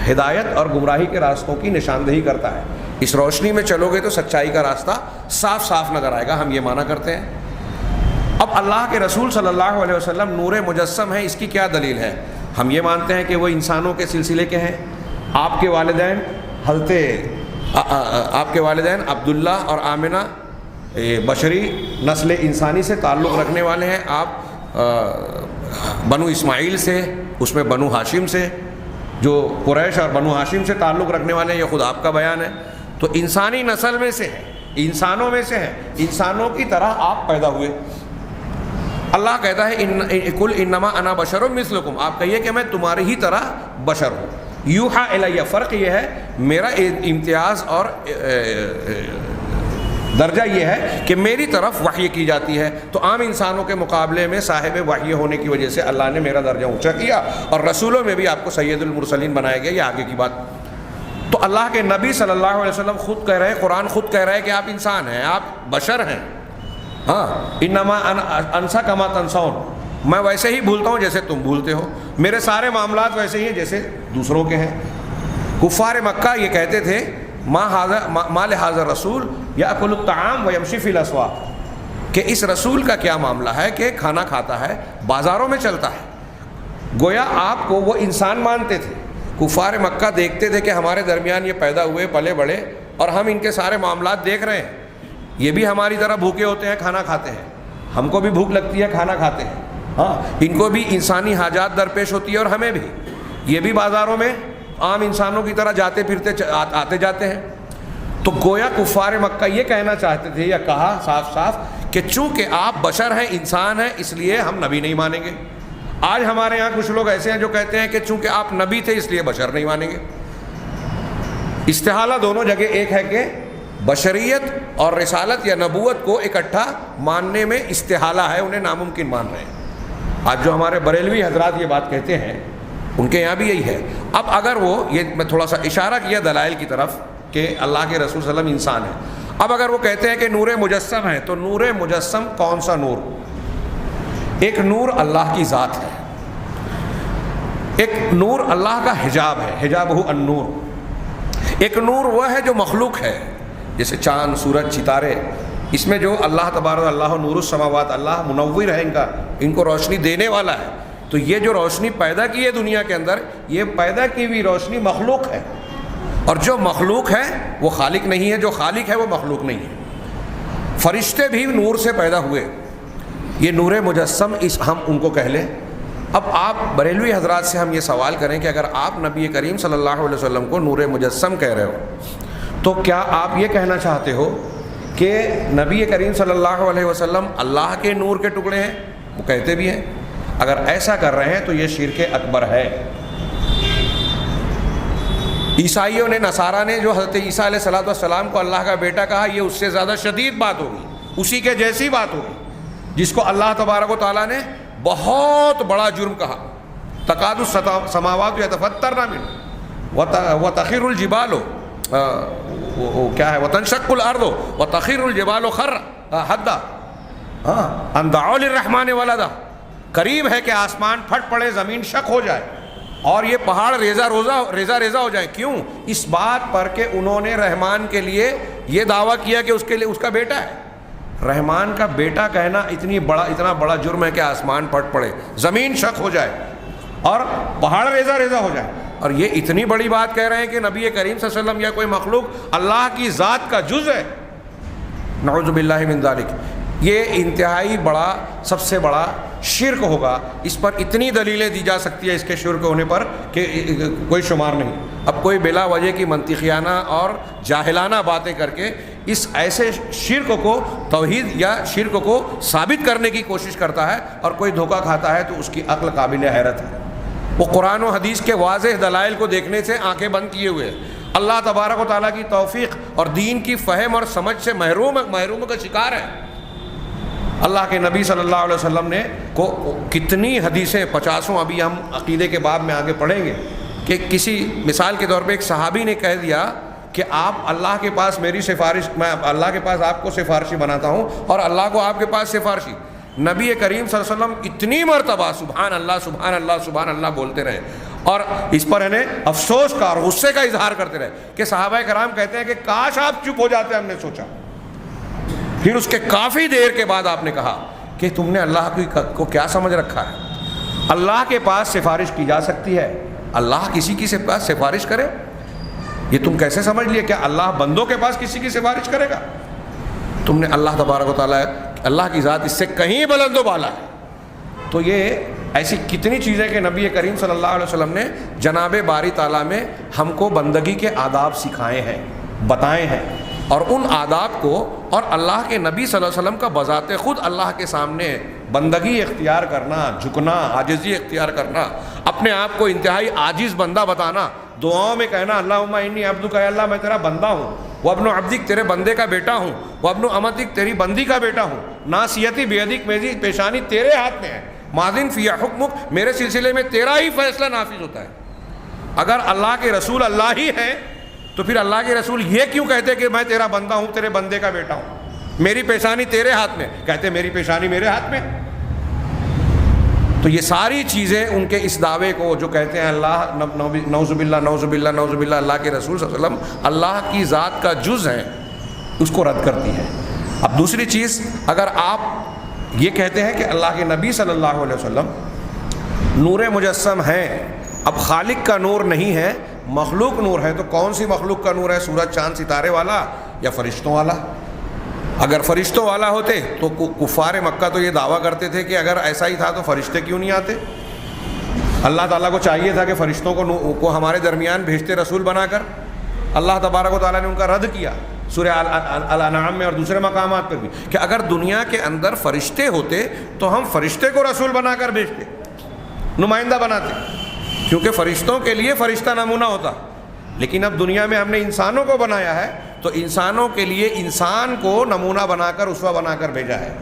ہدایت اور گمراہی کے راستوں کی نشاندہی کرتا ہے، اس روشنی میں چلو گے تو سچائی کا راستہ صاف صاف نظر آئے گا، ہم یہ مانا کرتے ہیں۔ اب اللہ کے رسول صلی اللہ علیہ وسلم نور مجسم ہے، اس کی کیا دلیل ہے؟ ہم یہ مانتے ہیں کہ وہ انسانوں کے سلسلے کے ہیں، آپ کے والدین عبداللہ اور آمنہ بشری نسل انسانی سے تعلق رکھنے والے ہیں، آپ بنو اسماعیل سے، اس میں بنو ہاشم سے، جو قریش اور بنو ہاشم سے تعلق رکھنے والے ہیں، یہ خود آپ کا بیان ہے۔ تو انسانی نسل میں سے ہیں، انسانوں میں سے ہیں، انسانوں کی طرح آپ پیدا ہوئے۔ اللہ کہتا ہے قل انما انا بشر مثلکم، آپ کہیے کہ میں تمہاری ہی طرح بشر ہوں۔ یوحا الیہ، فرق یہ ہے، میرا امتیاز اور درجہ یہ ہے کہ میری طرف وحی کی جاتی ہے، تو عام انسانوں کے مقابلے میں صاحب وحی ہونے کی وجہ سے اللہ نے میرا درجہ اونچا کیا، اور رسولوں میں بھی آپ کو سید المرسلین بنایا گیا، یہ آگے کی بات۔ تو اللہ کے نبی صلی اللہ علیہ وسلم خود کہہ رہے ہیں، قرآن خود کہہ رہا ہے کہ آپ انسان ہیں، آپ بشر ہیں۔ ہاں، انما انسا کما تنسون، میں ویسے ہی بھولتا ہوں جیسے تم بھولتے ہو، میرے سارے معاملات ویسے ہی ہیں جیسے دوسروں کے ہیں۔ کفار مکہ یہ کہتے تھے ما لہذا رسول یاکل الطعام ویمشی فی الاسواق، کہ اس رسول کا کیا معاملہ ہے کہ کھانا کھاتا ہے، بازاروں میں چلتا ہے۔ گویا آپ کو وہ انسان مانتے تھے۔ کفار مکہ دیکھتے تھے کہ ہمارے درمیان یہ پیدا ہوئے پلے بڑے، اور ہم ان کے سارے معاملات دیکھ رہے ہیں، یہ بھی ہماری طرح بھوکے ہوتے ہیں، کھانا کھاتے ہیں، ہم کو بھی بھوک لگتی ہے، کھانا کھاتے ہیں، ہاں، ان کو بھی انسانی حاجات درپیش ہوتی ہے اور ہمیں بھی، یہ بھی بازاروں میں عام انسانوں کی طرح جاتے پھرتے آتے جاتے ہیں۔ تو گویا کفار مکہ یہ کہنا چاہتے تھے، یا کہا صاف صاف کہ چونکہ آپ بشر ہیں، انسان ہیں، اس لیے ہم نبی نہیں مانیں گے۔ آج ہمارے یہاں کچھ لوگ ایسے ہیں جو کہتے ہیں کہ چونکہ آپ نبی تھے اس لیے بشر نہیں مانیں گے۔ استحالہ دونوں جگہ ایک ہے کہ بشریت اور رسالت یا نبوت کو اکٹھا ماننے میں استحالہ ہے، انہیں ناممکن مان رہے ہیں۔ آج جو ہمارے بریلوی حضرات یہ بات کہتے ہیں، ان کے یہاں بھی یہی ہے۔ اب اگر وہ، یہ میں تھوڑا سا اشارہ کیا دلائل کی طرف کہ اللہ کے رسول صلی اللہ علیہ وسلم انسان ہے، اب اگر وہ کہتے ہیں کہ نور مجسم ہے، تو نور مجسم کون سا نور؟ ایک نور اللہ کی ذات ہے، ایک نور اللہ کا حجاب ہے، حجاب ہو النور۔ ایک نور وہ ہے جو مخلوق ہے، جیسے چاند، سورج، ستارے، اس میں جو اللہ تبارک اللہ نور السماوات، اللہ منور ہے، ان کو روشنی دینے والا ہے۔ تو یہ جو روشنی پیدا کی ہے دنیا کے اندر، یہ پیدا کی ہوئی روشنی مخلوق ہے، اور جو مخلوق ہے وہ خالق نہیں ہے، جو خالق ہے وہ مخلوق نہیں ہے۔ فرشتے بھی نور سے پیدا ہوئے، یہ نور مجسم ہم ان کو کہہ لیں۔ اب آپ بریلوی حضرات سے ہم یہ سوال کریں کہ اگر آپ نبی کریم صلی اللہ علیہ وسلم کو نور مجسم کہہ رہے ہو، تو کیا آپ یہ کہنا چاہتے ہو کہ نبی کریم صلی اللہ علیہ وسلم اللہ کے نور کے ٹکڑے ہیں؟ وہ کہتے بھی ہیں۔ اگر ایسا کر رہے ہیں تو یہ شرک اکبر ہے۔ عیسائیوں نے، نصارہ نے جو حضرت عیسیٰ علیہ السلام کو اللہ کا بیٹا کہا، یہ اس سے زیادہ شدید بات ہوگی، اسی کے جیسی بات ہوگی، جس کو اللہ تبارک و تعالیٰ نے بہت بڑا جرم کہا۔ تکاد السماوات یتفطرن منہ وتخر الجبال، کیا ہے، وتنشق الارض وتخر الجبال حدا ان دعوا للرحمن ولدا، قریب ہے کہ آسمان پھٹ پڑے، زمین شق ہو جائے اور یہ پہاڑ ریزہ ریزہ ہو جائے۔ کیوں؟ اس بات پر کہ انہوں نے رحمان کے لیے یہ دعویٰ کیا کہ اس کے لیے اس کا بیٹا ہے۔ رحمان کا بیٹا کہنا اتنا بڑا جرم ہے کہ آسمان پھٹ پڑے، زمین شق ہو جائے اور پہاڑ ریزہ ہو جائے، اور یہ اتنی بڑی بات کہہ رہے ہیں کہ نبی کریم صلی اللہ علیہ وسلم یا کوئی مخلوق اللہ کی ذات کا جز ہے۔ نعوذ باللہ من ذالک، یہ انتہائی بڑا، سب سے بڑا شرک ہوگا۔ اس پر اتنی دلیلیں دی جا سکتی ہے اس کے شرک ہونے پر کہ کوئی شمار نہیں۔ اب کوئی بلا وجہ کی منطقیانہ اور جاہلانہ باتیں کر کے اس ایسے شرک کو، توحید یا شرک کو ثابت کرنے کی کوشش کرتا ہے اور کوئی دھوکہ کھاتا ہے تو اس کی عقل قابل حیرت ہے۔ وہ قرآن و حدیث کے واضح دلائل کو دیکھنے سے آنکھیں بند کیے ہوئے، اللہ تبارک و تعالیٰ کی توفیق اور دین کی فہم اور سمجھ سے محروم کا شکار ہے۔ اللہ کے نبی صلی اللہ علیہ وسلم نے کو کتنی حدیثیں، 50، ابھی ہم عقیدے کے باب میں آگے پڑھیں گے، کہ کسی مثال کے طور پہ ایک صحابی نے کہہ دیا کہ آپ اللہ کے پاس میری سفارش، میں اللہ کے پاس آپ کو سفارشی بناتا ہوں اور اللہ کو آپ کے پاس سفارشی۔ نبی کریم صلی اللہ علیہ وسلم اتنی مرتبہ سبحان اللہ سبحان اللہ سبحان اللہ بولتے رہے اور اس پر انہیں افسوس کا اور غصے کا اظہار کرتے رہے کہ صحابہ کرام کہتے ہیں کہ کاش آپ چپ ہو جاتے، ہم نے سوچا۔ پھر اس کے کافی دیر کے بعد آپ نے کہا کہ تم نے اللہ کو کیا سمجھ رکھا ہے؟ اللہ کے پاس سفارش کی جا سکتی ہے، اللہ کسی کی پاس سفارش کرے؟ یہ تم کیسے سمجھ لیے؟ کیا اللہ بندوں کے پاس کسی کی سفارش کرے گا؟ تم نے اللہ تبارک و تعالیٰ، اللہ کی ذات اس سے کہیں بلند و بالا ہے۔ تو یہ ایسی کتنی چیزیں کہ نبی کریم صلی اللہ علیہ وسلم نے جناب باری تعالیٰ میں ہم کو بندگی کے آداب سکھائے ہیں، بتائے ہیں، اور ان آداب کو اور اللہ کے نبی صلی اللہ علیہ وسلم کا بذات خود اللہ کے سامنے بندگی اختیار کرنا، جھکنا، عاجزی اختیار کرنا، اپنے آپ کو انتہائی عاجز بندہ بتانا، دعاؤں میں کہنا اللہم انی عبدک، اے اللہ میں تیرا بندہ ہوں، وابن عبدک تیرے بندے کا بیٹا ہوں، وابن امتک تیری بندی کا بیٹا ہوں، ناصیتی بیدک میری پیشانی تیرے ہاتھ میں ہے، ماضٍ فی حکمک میرے سلسلے میں تیرا ہی فیصلہ نافذ ہوتا ہے۔ اگر اللہ کے رسول اللہ ہی ہیں تو پھر اللہ کے رسول یہ کیوں کہتے کہ میں تیرا بندہ ہوں، تیرے بندے کا بیٹا ہوں، میری پیشانی تیرے ہاتھ میں؟ کہتے میری پیشانی میرے ہاتھ میں۔ تو یہ ساری چیزیں ان کے اس دعوے کو جو کہتے ہیں اللہ نعوذ باللہ نعوذ باللہ نعوذ باللہ اللہ کے رسول صلی اللہ علیہ وسلم اللہ کی ذات کا جز ہیں، اس کو رد کرتی ہے۔ اب دوسری چیز، اگر آپ یہ کہتے ہیں کہ اللہ کے نبی صلی اللہ علیہ وسلم نور مجسم ہیں، اب خالق کا نور نہیں ہے، مخلوق نور ہے، تو کون سی مخلوق کا نور ہے؟ سورج چاند ستارے والا یا فرشتوں والا؟ اگر فرشتوں والا ہوتے تو کفار مکہ تو یہ دعویٰ کرتے تھے کہ اگر ایسا ہی تھا تو فرشتے کیوں نہیں آتے؟ اللہ تعالیٰ کو چاہیے تھا کہ فرشتوں کو ہمارے درمیان بھیجتے رسول بنا کر۔ اللہ تبارک و تعالیٰ نے ان کا رد کیا سورہ الانعام میں اور دوسرے مقامات پر بھی، کہ اگر دنیا کے اندر فرشتے ہوتے تو ہم فرشتے کو رسول بنا کر بھیجتے، نمائندہ بناتے، کیونکہ فرشتوں کے لیے فرشتہ نمونہ ہوتا۔ لیکن اب دنیا میں ہم نے انسانوں کو بنایا ہے تو انسانوں کے لیے انسان کو نمونہ بنا کر، اسوہ بنا کر بھیجا ہے۔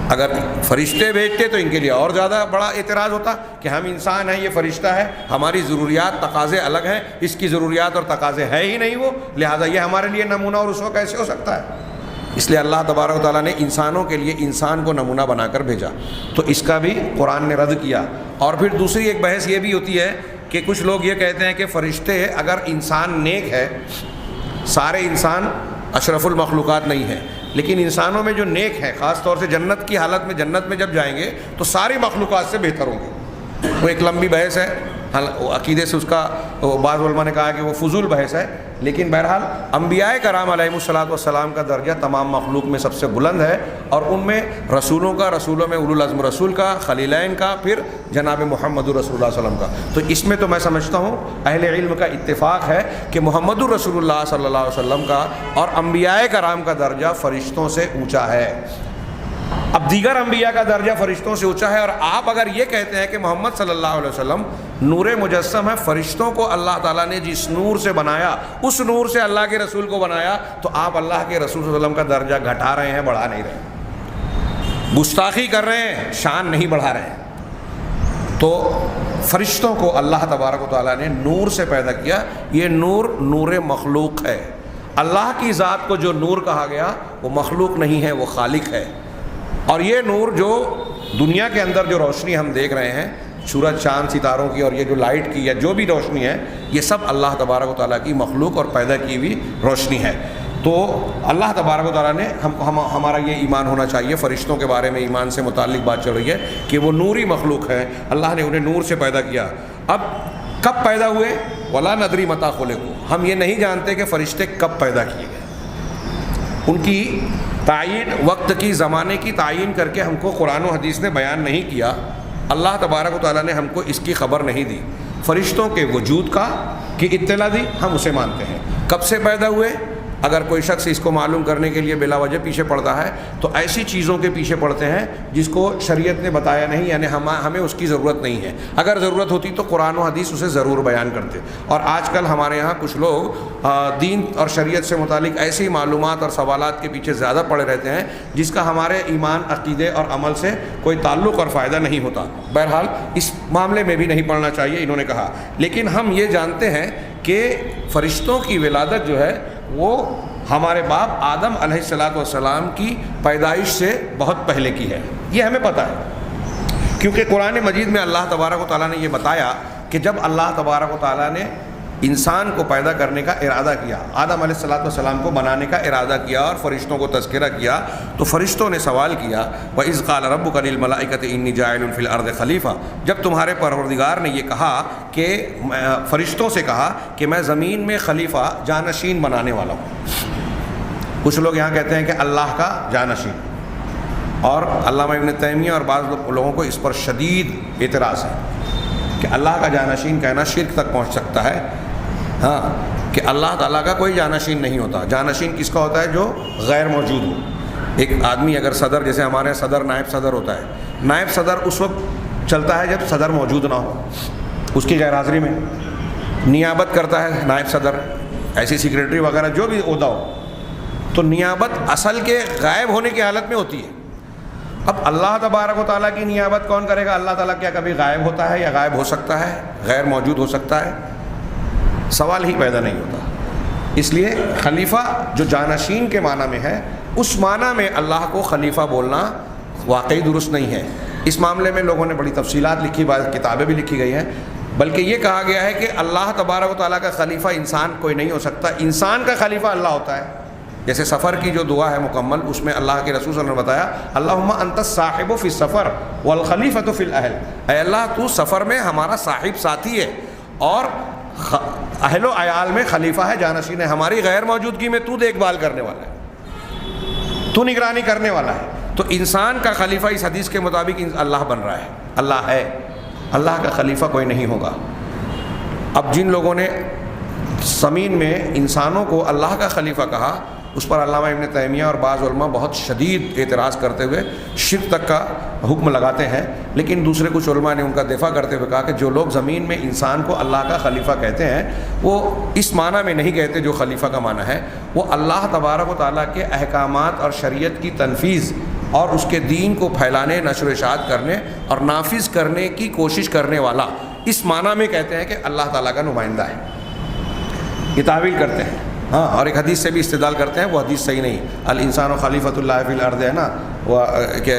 اگر فرشتے بھیجتے تو ان کے لیے اور زیادہ بڑا اعتراض ہوتا کہ ہم انسان ہیں، یہ فرشتہ ہے، ہماری ضروریات تقاضے الگ ہیں، اس کی ضروریات اور تقاضے ہے ہی نہیں وہ، لہٰذا یہ ہمارے لیے نمونہ اور اسوہ کیسے ہو سکتا ہے؟ اس لیے اللہ تبارک و تعالیٰ نے انسانوں کے لیے انسان کو نمونہ بنا کر بھیجا، تو اس کا بھی قرآن نے رد کیا۔ اور پھر دوسری ایک بحث یہ بھی ہوتی ہے کہ کچھ لوگ یہ کہتے ہیں کہ فرشتے اگر انسان نیک ہے، سارے انسان اشرف المخلوقات نہیں ہیں، لیکن انسانوں میں جو نیک ہیں، خاص طور سے جنت کی حالت میں، جنت میں جب جائیں گے تو ساری مخلوقات سے بہتر ہوں گے۔ وہ ایک لمبی بحث ہے، عقیدے سے اس کا بعض علماء نے کہا کہ وہ فضول بحث ہے، لیکن بہرحال انبیاء کرام علیہ الصلوۃ والسلام کا درجہ تمام مخلوق میں سب سے بلند ہے، اور ان میں رسولوں میں اولو العزم رسول کا، خلیلین کا، پھر جناب محمد رسول اللہ صلی اللہ علیہ وسلم کا۔ تو اس میں تو میں سمجھتا ہوں اہل علم کا اتفاق ہے کہ محمد رسول اللہ صلی اللہ علیہ وسلم کا اور انبیاء کرام کا درجہ فرشتوں سے اونچا ہے۔ اب دیگر انبیاء کا درجہ فرشتوں سے اونچا ہے، اور آپ اگر یہ کہتے ہیں کہ محمد صلی اللہ علیہ وسلم نور مجسم ہے، فرشتوں کو اللہ تعالیٰ نے جس نور سے بنایا اس نور سے اللہ کے رسول کو بنایا، تو آپ اللہ کے رسول صلی اللہ علیہ وسلم کا درجہ گھٹا رہے ہیں، بڑھا نہیں رہے، گستاخی کر رہے ہیں، شان نہیں بڑھا رہے ہیں۔ تو فرشتوں کو اللہ تبارک و تعالیٰ نے نور سے پیدا کیا، یہ نور نور مخلوق ہے۔ اللہ کی ذات کو جو نور کہا گیا وہ مخلوق نہیں ہے، وہ خالق ہے۔ اور یہ نور جو دنیا کے اندر جو روشنی ہم دیکھ رہے ہیں، سورج چاند ستاروں کی، اور یہ جو لائٹ کی یا جو بھی روشنی ہے، یہ سب اللہ تبارک و تعالیٰ کی مخلوق اور پیدا کی ہوئی روشنی ہے۔ تو اللہ تبارک و تعالیٰ نے ہمارا یہ ایمان ہونا چاہیے، فرشتوں کے بارے میں ایمان سے متعلق بات چل رہی ہے کہ وہ نوری مخلوق ہے، اللہ نے انہیں نور سے پیدا کیا۔ اب کب پیدا ہوئے؟ ولا ندری متی خلقوا، ہم یہ نہیں جانتے کہ فرشتے کب پیدا کیے گئے، ان کی تعین، وقت کی، زمانے کی تعین کر کے ہم کو قرآن و حدیث نے بیان نہیں کیا، اللہ تبارک و تعالیٰ نے ہم کو اس کی خبر نہیں دی۔ فرشتوں کے وجود کا کی اطلاع دی، ہم اسے مانتے ہیں۔ کب سے پیدا ہوئے؟ اگر کوئی شخص اس کو معلوم کرنے کے لیے بلا وجہ پیچھے پڑتا ہے تو ایسی چیزوں کے پیچھے پڑتے ہیں جس کو شریعت نے بتایا نہیں، یعنی ہمیں اس کی ضرورت نہیں ہے۔ اگر ضرورت ہوتی تو قرآن و حدیث اسے ضرور بیان کرتے۔ اور آج کل ہمارے یہاں کچھ لوگ دین اور شریعت سے متعلق ایسی معلومات اور سوالات کے پیچھے زیادہ پڑے رہتے ہیں جس کا ہمارے ایمان، عقیدے اور عمل سے کوئی تعلق اور فائدہ نہیں ہوتا۔ بہرحال اس معاملے میں بھی نہیں پڑھنا چاہیے، انہوں نے کہا۔ لیکن ہم یہ جانتے ہیں کہ فرشتوں کی ولادت جو ہے وہ ہمارے باپ آدم علیہ السلام کی پیدائش سے بہت پہلے کی ہے، یہ ہمیں پتہ ہے، کیونکہ قرآن مجید میں اللہ تبارک و تعالیٰ نے یہ بتایا کہ جب اللہ تبارک و تعالیٰ نے انسان کو پیدا کرنے کا ارادہ کیا، آدم علیہ السلام کو بنانے کا ارادہ کیا اور فرشتوں کو تذکرہ کیا، تو فرشتوں نے سوال کیا وَإِذْ قَالَ رَبُّكَ لِلْمَلَائِكَةِ إِنِّي جَاعِلٌ فِي الْأَرْضِ خَلِيفَةً، جب تمہارے پروردگار نے یہ کہا کہ فرشتوں سے کہا کہ میں زمین میں خلیفہ جانشین بنانے والا ہوں۔ کچھ لوگ یہاں کہتے ہیں کہ اللہ کا جانشین، اور علامہ ابن تیمیہ اور بعض لوگوں کو اس پر شدید اعتراض ہے کہ اللہ کا جانشین کہنا شرک تک پہنچ سکتا ہے۔ ہاں، کہ اللہ تعالیٰ کا کوئی جانشین نہیں ہوتا۔ جانشین کس کا ہوتا ہے؟ جو غیر موجود ہو۔ ایک آدمی اگر صدر، جیسے ہمارے صدر نائب صدر ہوتا ہے، نائب صدر اس وقت چلتا ہے جب صدر موجود نہ ہو، اس کی غیر حاضری میں نیابت کرتا ہے نائب صدر، ایسی سیکریٹری وغیرہ جو بھی عہدہ ہو، تو نیابت اصل کے غائب ہونے کی حالت میں ہوتی ہے۔ اب اللہ تبارک و تعالیٰ کی نیابت کون کرے گا؟ اللہ تعالیٰ کیا کبھی غائب ہوتا ہے یا غائب ہو سکتا ہے، غیر موجود ہو سکتا ہے؟ سوال ہی پیدا نہیں ہوتا۔ اس لیے خلیفہ جو جانشین کے معنی میں ہے، اس معنی میں اللہ کو خلیفہ بولنا واقعی درست نہیں ہے۔ اس معاملے میں لوگوں نے بڑی تفصیلات لکھی، بعض کتابیں بھی لکھی گئی ہیں، بلکہ یہ کہا گیا ہے کہ اللہ تبارک و تعالیٰ کا خلیفہ انسان کوئی نہیں ہو سکتا، انسان کا خلیفہ اللہ ہوتا ہے۔ جیسے سفر کی جو دعا ہے مکمل، اس میں اللہ کے رسول صلی اللہ علیہ وسلم نے بتایا اللہم انت الصاحب فی السفر والخلیفۃ فی الاہل، اے اللہ تو سفر میں ہمارا صاحب ساتھی ہے اور اہل و عیال میں خلیفہ ہے، جانشین ہے، ہماری غیر موجودگی میں تو دیکھ بھال کرنے والا ہے، تو نگرانی کرنے والا ہے۔ تو انسان کا خلیفہ اس حدیث کے مطابق اللہ بن رہا ہے، اللہ ہے، اللہ کا خلیفہ کوئی نہیں ہوگا۔ اب جن لوگوں نے زمین میں انسانوں کو اللہ کا خلیفہ کہا، اس پر علامہ ابن تیمیہ اور بعض علماء بہت شدید اعتراض کرتے ہوئے شرک تک کا حکم لگاتے ہیں، لیکن دوسرے کچھ علماء نے ان کا دفاع کرتے ہوئے کہا کہ جو لوگ زمین میں انسان کو اللہ کا خلیفہ کہتے ہیں وہ اس معنی میں نہیں کہتے جو خلیفہ کا معنی ہے، وہ اللہ تبارک و تعالیٰ کے احکامات اور شریعت کی تنفیذ اور اس کے دین کو پھیلانے، نشر و اشاعت کرنے اور نافذ کرنے کی کوشش کرنے والا، اس معنی میں کہتے ہیں کہ اللہ تعالیٰ کا نمائندہ ہے۔ یہ تعویل کرتے ہیں ہاں، اور ایک حدیث سے بھی استدلال کرتے ہیں، وہ حدیث صحیح نہیں، الانسان خلیفۃ اللہ فی الارض ہے نا، وہ کہ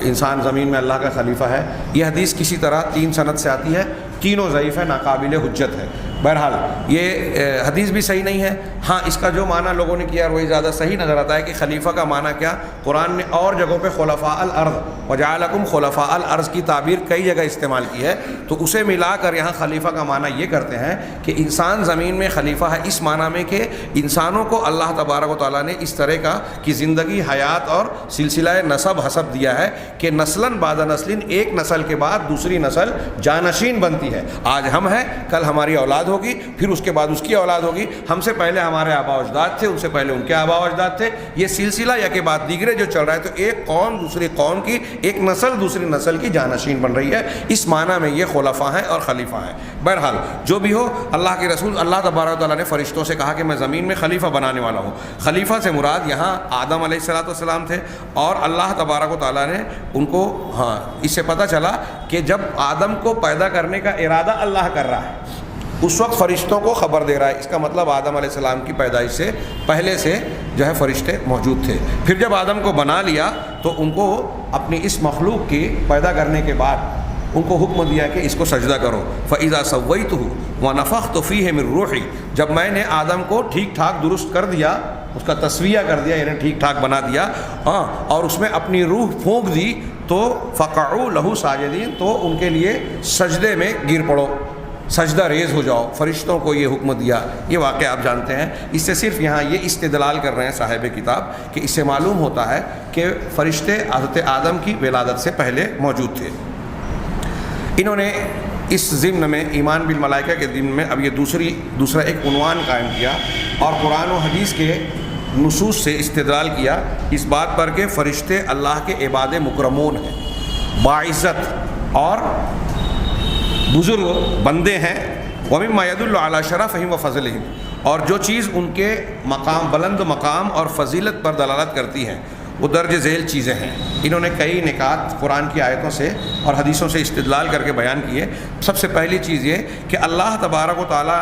انسان زمین میں اللہ کا خلیفہ ہے. یہ حدیث کسی طرح 3 سند سے آتی ہے، تینوں ضعیف ہے، ناقابل حجت ہے. بہرحال یہ حدیث بھی صحیح نہیں ہے. ہاں، اس کا جو معنی لوگوں نے کیا وہی زیادہ صحیح نظر آتا ہے کہ خلیفہ کا معنی کیا. قرآن نے اور جگہوں پہ خلفاء الارض وجعلکم خلفاء الارض کی تعبیر کئی جگہ استعمال کی ہے، تو اسے ملا کر یہاں خلیفہ کا معنی یہ کرتے ہیں کہ انسان زمین میں خلیفہ ہے، اس معنی میں کہ انسانوں کو اللہ تبارک و تعالیٰ نے اس طرح کا کی زندگی، حیات اور سلسلہ نسب حسب دیا ہے کہ نسلاً بعد نسل، ایک نسل کے بعد دوسری نسل جانشین بنتی ہے. آج ہم ہیں، کل ہماری اولاد ہوگی، پھر اس کے بعد اس کی اولاد ہوگی. ہم سے پہلے ہمارے آبا و اجداد تھے، ان سے پہلے ان کے آبا و اجداد تھے. یہ سلسلہ یا کے بعد دیگرے جو چل رہا ہے، تو ایک قوم دوسری قوم کی، ایک نسل دوسری نسل کی جانشین بن رہی ہے. اس معنی میں یہ خلفاء ہیں اور خلیفہ ہیں. بہرحال جو بھی ہو، اللہ کے رسول اللہ تبارک و تعالیٰ نے فرشتوں سے کہا کہ میں زمین میں خلیفہ بنانے والا ہوں. خلیفہ سے مراد یہاں آدم علیہ السلام تھے، اور اللہ تبارک و تعالیٰ نے ان کو، ہاں، اس سے پتہ چلا کہ جب آدم کو پیدا کرنے کا ارادہ اللہ کر رہا ہے، اس وقت فرشتوں کو خبر دے رہا ہے. اس کا مطلب آدم علیہ السلام کی پیدائش سے پہلے سے جو ہے فرشتے موجود تھے. پھر جب آدم کو بنا لیا تو ان کو اپنی اس مخلوق کی پیدا کرنے کے بعد ان کو حکم دیا کہ اس کو سجدہ کرو. فَإِذَا سَوَّيْتُهُ وَنَفَخْتُ فِيهِ مِن رُوحِي، جب میں نے آدم کو ٹھیک ٹھاک درست کر دیا، اس کا تسویہ کر دیا، یعنی ٹھیک ٹھاک بنا دیا، ہاں، اور اس میں اپنی روح پھونک دی، تو فَقَعُوا لَهُ سَاجِدِينَ، تو ان کے لیے سجدے میں گر پڑو، سجدہ ریز ہو جاؤ. فرشتوں کو یہ حکم دیا. یہ واقعہ آپ جانتے ہیں. اس سے صرف یہاں یہ استدلال کر رہے ہیں صاحب کتاب کہ اس سے معلوم ہوتا ہے کہ فرشتے حضرت آدم کی ولادت سے پہلے موجود تھے. انہوں نے اس ضمن میں ایمان بالملائکہ کے ضمن میں اب یہ دوسرا ایک عنوان قائم کیا، اور قرآن و حدیث کے نصوص سے استدلال کیا اس بات پر کہ فرشتے اللہ کے عباد مکرمون ہیں، باعزت اور بزرگ بندے ہیں. وَمِمَّا يَدُلُّ عَلَى شَرَفِهِمْ وَفَضْلِهِمْ، اور جو چیز ان کے مقام، بلند مقام اور فضیلت پر دلالت کرتی ہے وہ درج ذیل چیزیں ہیں. انہوں نے کئی نکات قرآن کی آیتوں سے اور حدیثوں سے استدلال کر کے بیان کیے. سب سے پہلی چیز یہ کہ اللہ تبارک و تعالیٰ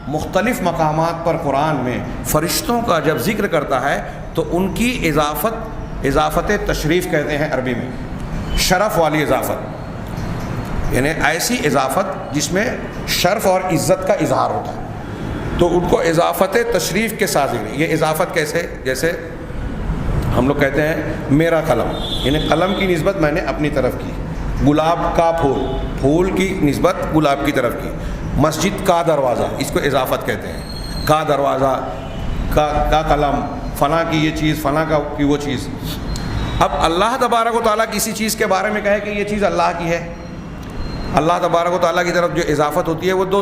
مختلف مقامات پر قرآن میں فرشتوں کا جب ذکر کرتا ہے تو ان کی اضافت تشریف کہتے ہیں عربی میں، شرف والی اضافت، یعنی ایسی اضافت جس میں شرف اور عزت کا اظہار ہوتا ہے، تو ان کو اضافت تشریف کے ساتھ. یہ اضافت کیسے؟ جیسے ہم لوگ کہتے ہیں میرا قلم، یعنی قلم کی نسبت میں نے اپنی طرف کی. گلاب کا پھول کی نسبت گلاب کی طرف کی. مسجد کا دروازہ، اس کو اضافت کہتے ہیں. کا دروازہ، کا قلم، فلاں کی یہ چیز، فلاں کی وہ چیز. اب اللہ تبارک و تعالیٰ کسی چیز کے بارے میں کہے کہ یہ چیز اللہ کی ہے، اللہ تبارک و تعالیٰ کی طرف جو اضافت ہوتی ہے وہ 2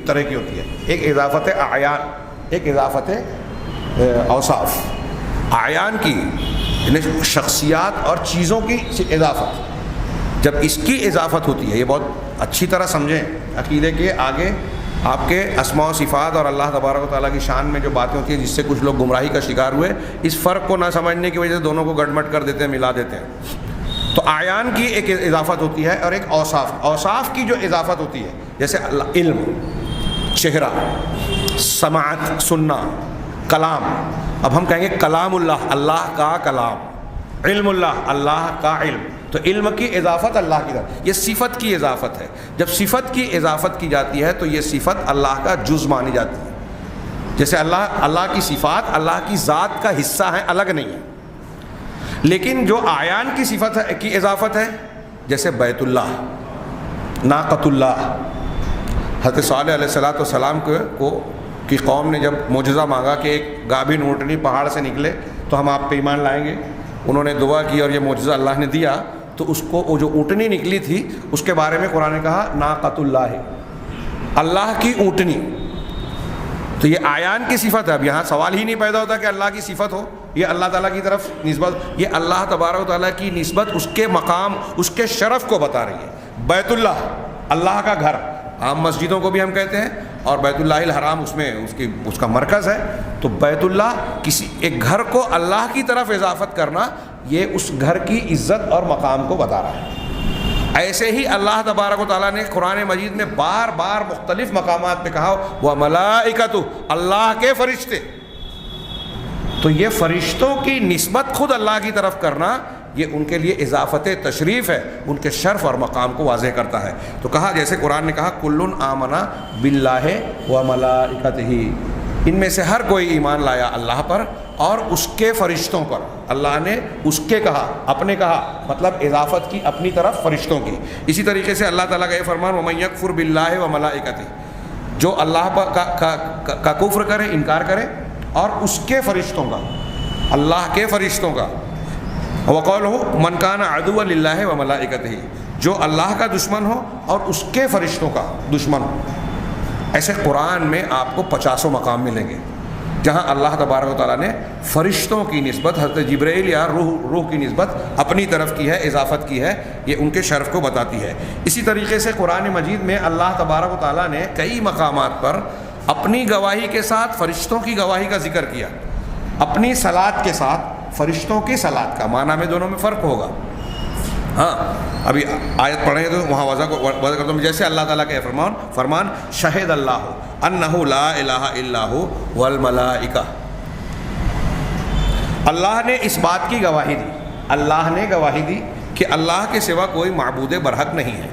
طرح کی ہوتی ہے. ایک اضافت اعیان، ایک اضافت اوصاف. اعیان کی یعنی شخصیات اور چیزوں کی اضافت. جب اس کی اضافت ہوتی ہے، یہ بہت اچھی طرح سمجھیں، عقیدے کے آگے آپ کے اسماء و صفات اور اللہ تبارک و تعالیٰ کی شان میں جو باتیں ہوتی ہیں جس سے کچھ لوگ گمراہی کا شکار ہوئے، اس فرق کو نہ سمجھنے کی وجہ سے دونوں کو گڑمٹ کر دیتے ہیں، ملا دیتے ہیں. تو اعیان کی ایک اضافت ہوتی ہے اور ایک اوصاف کی جو اضافت ہوتی ہے، جیسے علم، چہرہ، سماعت، سننا، کلام. اب ہم کہیں گے کلام اللہ، اللہ کا کلام، علم اللہ، اللہ کا علم. تو علم کی اضافت اللہ کی طرف، یہ صفت کی اضافت ہے. جب صفت کی اضافت کی جاتی ہے تو یہ صفت اللہ کا جز مانی جاتی ہے. جیسے اللہ کی صفات اللہ کی ذات کا حصہ ہیں، الگ نہیں ہے. لیکن جو اعیان کی صفت کی اضافت ہے، جیسے بیت اللہ، ناقۃ اللہ. حضرت صالح علیہ السلام کی قوم نے جب معجزہ مانگا کہ ایک گابن اونٹنی پہاڑ سے نکلے تو ہم آپ پہ ایمان لائیں گے، انہوں نے دعا کی اور یہ معجزہ اللہ نے دیا. تو اس کو وہ جو اونٹنی نکلی تھی اس کے بارے میں قرآن نے کہا ناقۃ اللہ، اللہ کی اونٹنی. تو یہ اعیان کی صفت ہے. اب یہاں سوال ہی نہیں پیدا ہوتا کہ اللہ کی صفت ہو، یہ اللہ تعالیٰ کی طرف نسبت، یہ اللہ تبارک و تعالیٰ کی نسبت اس کے مقام، اس کے شرف کو بتا رہی ہے. بیت اللہ، اللہ کا گھر، عام مسجدوں کو بھی ہم کہتے ہیں، اور بیت اللہ الحرام اس کا مرکز ہے. تو بیت اللہ، کسی ایک گھر کو اللہ کی طرف اضافت کرنا، یہ اس گھر کی عزت اور مقام کو بتا رہا ہے. ایسے ہی اللہ تبارک و تعالیٰ نے قرآن مجید میں بار بار مختلف مقامات پہ کہا وَمَلَائِکَتُ، اللہ کے فرشتے. تو یہ فرشتوں کی نسبت خود اللہ کی طرف کرنا، یہ ان کے لیے اضافت تشریف ہے، ان کے شرف اور مقام کو واضح کرتا ہے. تو کہا جیسے قرآن نے کہا کُلٌّ آمَنَ بِاللَّهِ وَمَلَائِکَتِهِ، ان میں سے ہر کوئی ایمان لایا اللہ پر اور اس کے فرشتوں پر. اللہ نے اس کے کہا، اپنے کہا، مطلب اضافت کی اپنی طرف فرشتوں کی. اسی طریقے سے اللہ تعالیٰ کا یہ فرمان وَمَن يَكْفُرْ بِاللَّهِ وَمَلَائِکَتِهِ، جو اللہ کا کفر کرے، انکار کرے، اور اس کے فرشتوں کا، اللہ کے فرشتوں کا. وَقَوْلُهُ مَنْ كَانَ عَدُوًّا لِلَّهِ وَمَلَائِکَتِهِ، جو اللہ کا دشمن ہو اور اس کے فرشتوں کا دشمن ہو. ایسے قرآن میں آپ کو 50 مقام ملیں گے جہاں اللہ تبارک و تعالیٰ نے فرشتوں کی نسبت حضرت جبرائیل یا روح کی نسبت اپنی طرف کی ہے، اضافت کی ہے. یہ ان کے شرف کو بتاتی ہے. اسی طریقے سے قرآن مجید میں اللہ تبارک و تعالیٰ نے کئی مقامات پر اپنی گواہی کے ساتھ فرشتوں کی گواہی کا ذکر کیا. اپنی صلات کے ساتھ فرشتوں کی صلات کا معنی میں دونوں میں فرق ہوگا. ہاں ابھی آیت پڑھیں تو وہاں وضع کرتا ہوں. جیسے اللہ تعالیٰ کا فرمان شہد اللہ انہ لا الہ الا ہو والملائکہ، اللہ نے اس بات کی گواہی دی، اللہ نے گواہی دی کہ اللہ کے سوا کوئی معبود برحق نہیں ہے.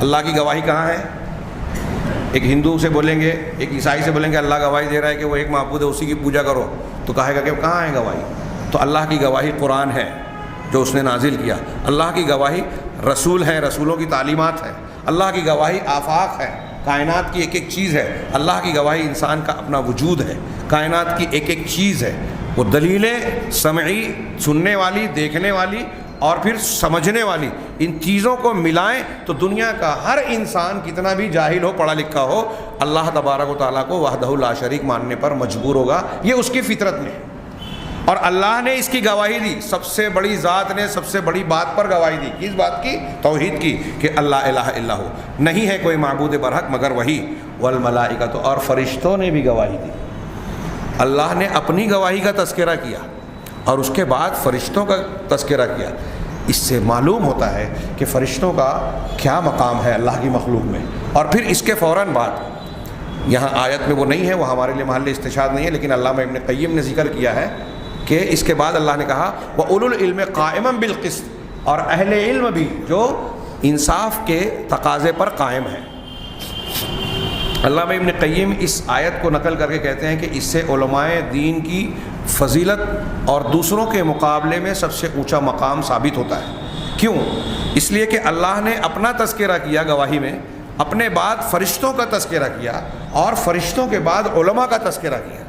اللہ کی گواہی کہاں ہے؟ ایک ہندو سے بولیں گے، ایک عیسائی سے بولیں گے اللہ گواہی دے رہا ہے کہ وہ ایک معبود ہے، اسی کی پوجا کرو، تو کہے گا کہ کہاں ہے گواہی؟ تو اللہ کی گواہی قرآن ہے جو اس نے نازل کیا. اللہ کی گواہی رسول ہیں، رسولوں کی تعلیمات ہیں. اللہ کی گواہی آفاق ہے، کائنات کی ایک ایک چیز ہے. اللہ کی گواہی انسان کا اپنا وجود ہے، کائنات کی ایک ایک چیز ہے. وہ دلیلیں سمعی، سننے والی، دیکھنے والی اور پھر سمجھنے والی، ان چیزوں کو ملائیں تو دنیا کا ہر انسان کتنا بھی جاہل ہو، پڑھا لکھا ہو، اللہ تبارک و تعالیٰ کو وحدہ لا شریک ماننے پر مجبور ہوگا. یہ اس کی فطرت میں ہے. اور اللہ نے اس کی گواہی دی، سب سے بڑی ذات نے سب سے بڑی بات پر گواہی دی. کس بات کی؟ توحید کی، کہ اللہ الہ الا ہو، نہیں ہے کوئی معبود برحق مگر وہی. والملائکۃ، اور فرشتوں نے بھی گواہی دی. اللہ نے اپنی گواہی کا تذکرہ کیا اور اس کے بعد فرشتوں کا تذکرہ کیا. اس سے معلوم ہوتا ہے کہ فرشتوں کا کیا مقام ہے اللہ کی مخلوق میں. اور پھر اس کے فوراً بعد، یہاں آیت میں وہ نہیں ہے، وہ ہمارے لیے محل استشہاد نہیں ہے، لیکن علامہ ابن قیم نے ذکر کیا ہے کہ اس کے بعد اللہ نے کہا وَأُولُو الْعِلْمِ قَائِمًا بِالْقِسْطِ، اور اہل علم بھی جو انصاف کے تقاضے پر قائم ہیں. علامہ ابن قیم اس آیت کو نقل کر کے کہتے ہیں کہ اس سے علماء دین کی فضیلت اور دوسروں کے مقابلے میں سب سے اونچا مقام ثابت ہوتا ہے. کیوں؟ اس لیے کہ اللہ نے اپنا تذکرہ کیا گواہی میں، اپنے بعد فرشتوں کا تذکرہ کیا، اور فرشتوں کے بعد علماء کا تذکرہ کیا.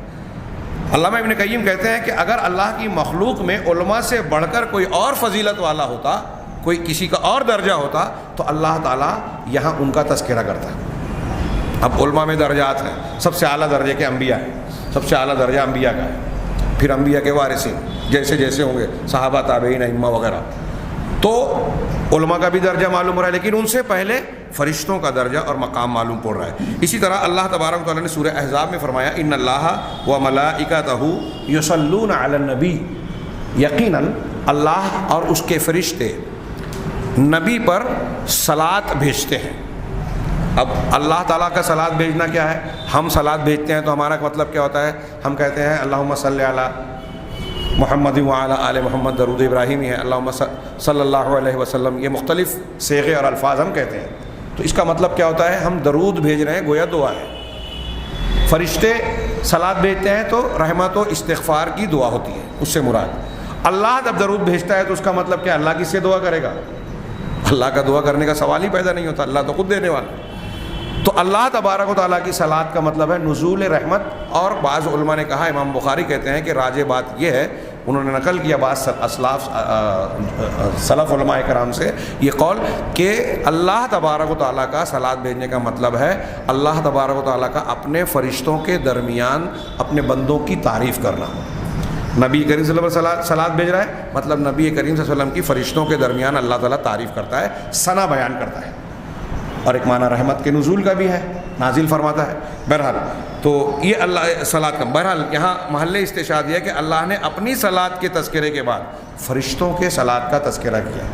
علامہ ابن قیم کہتے ہیں کہ اگر اللہ کی مخلوق میں علماء سے بڑھ کر کوئی اور فضیلت والا ہوتا، کوئی کسی کا اور درجہ ہوتا، تو اللہ تعالیٰ یہاں ان کا تذکرہ کرتا. اب علماء میں درجات ہیں، سب سے اعلیٰ درجے کے انبیاء ہیں، سب سے اعلیٰ درجہ انبیاء کا ہے، پھر انبیاء کے وارثین جیسے جیسے ہوں گے، صحابہ، تابعین، ائمہ وغیرہ. تو علماء کا بھی درجہ معلوم ہو رہا ہے، لیکن ان سے پہلے فرشتوں کا درجہ اور مقام معلوم پڑ رہا ہے. اسی طرح اللہ تبارک و تعالیٰ نے سورہ احزاب میں فرمایا ان اللہ وملائکتہ یصلون علی النبی، یقیناً اللہ اور اس کے فرشتے نبی پر صلاۃ بھیجتے ہیں. اب اللہ تعالیٰ کا صلاۃ بھیجنا کیا ہے؟ ہم صلاۃ بھیجتے ہیں تو ہمارا مطلب کیا ہوتا ہے؟ ہم کہتے ہیں اللہم صلی علی محمد وعلی آل محمد، درود ابراہیمی ہے، اللہم صلی اللہ علیہ وسلم. یہ مختلف صیغے اور الفاظ ہم کہتے ہیں. تو اس کا مطلب کیا ہوتا ہے؟ ہم درود بھیج رہے ہیں، گویا دعا ہے. فرشتے صلاۃ بھیجتے ہیں تو رحمت و استغفار کی دعا ہوتی ہے، اس سے مراد. اللہ جب درود بھیجتا ہے تو اس کا مطلب کیا؟ اللہ کس سے دعا کرے گا؟ اللہ کا دعا کرنے کا سوال ہی پیدا نہیں ہوتا، اللہ تو خود دینے والا. تو اللہ تبارک و تعالیٰ کی صلاۃ کا مطلب ہے نزول رحمت. اور بعض علماء نے کہا، امام بخاری کہتے ہیں کہ راجح بات یہ ہے، انہوں نے نقل کیا بعض سلف علماء کرام سے یہ قول کہ اللہ تبارک و تعالیٰ کا صلاۃ بھیجنے کا مطلب ہے اللہ تبارک و تعالیٰ کا اپنے فرشتوں کے درمیان اپنے بندوں کی تعریف کرنا. نبی کریم صلی اللہ علیہ وسلم صلاۃ بھیج رہا ہے، مطلب نبی کریم صلی اللہ علیہ وسلم کی فرشتوں کے درمیان اللہ تعالیٰ تعریف کرتا ہے، ثنا بیان کرتا ہے. اور ایک معنی رحمت کے نزول کا بھی ہے، نازل فرماتا ہے. بہرحال تو یہ اللہ صلاۃ کا، بہرحال یہاں محل استشہاد یہ ہے کہ اللہ نے اپنی صلاۃ کے تذکرے کے بعد فرشتوں کے صلاۃ کا تذکرہ کیا.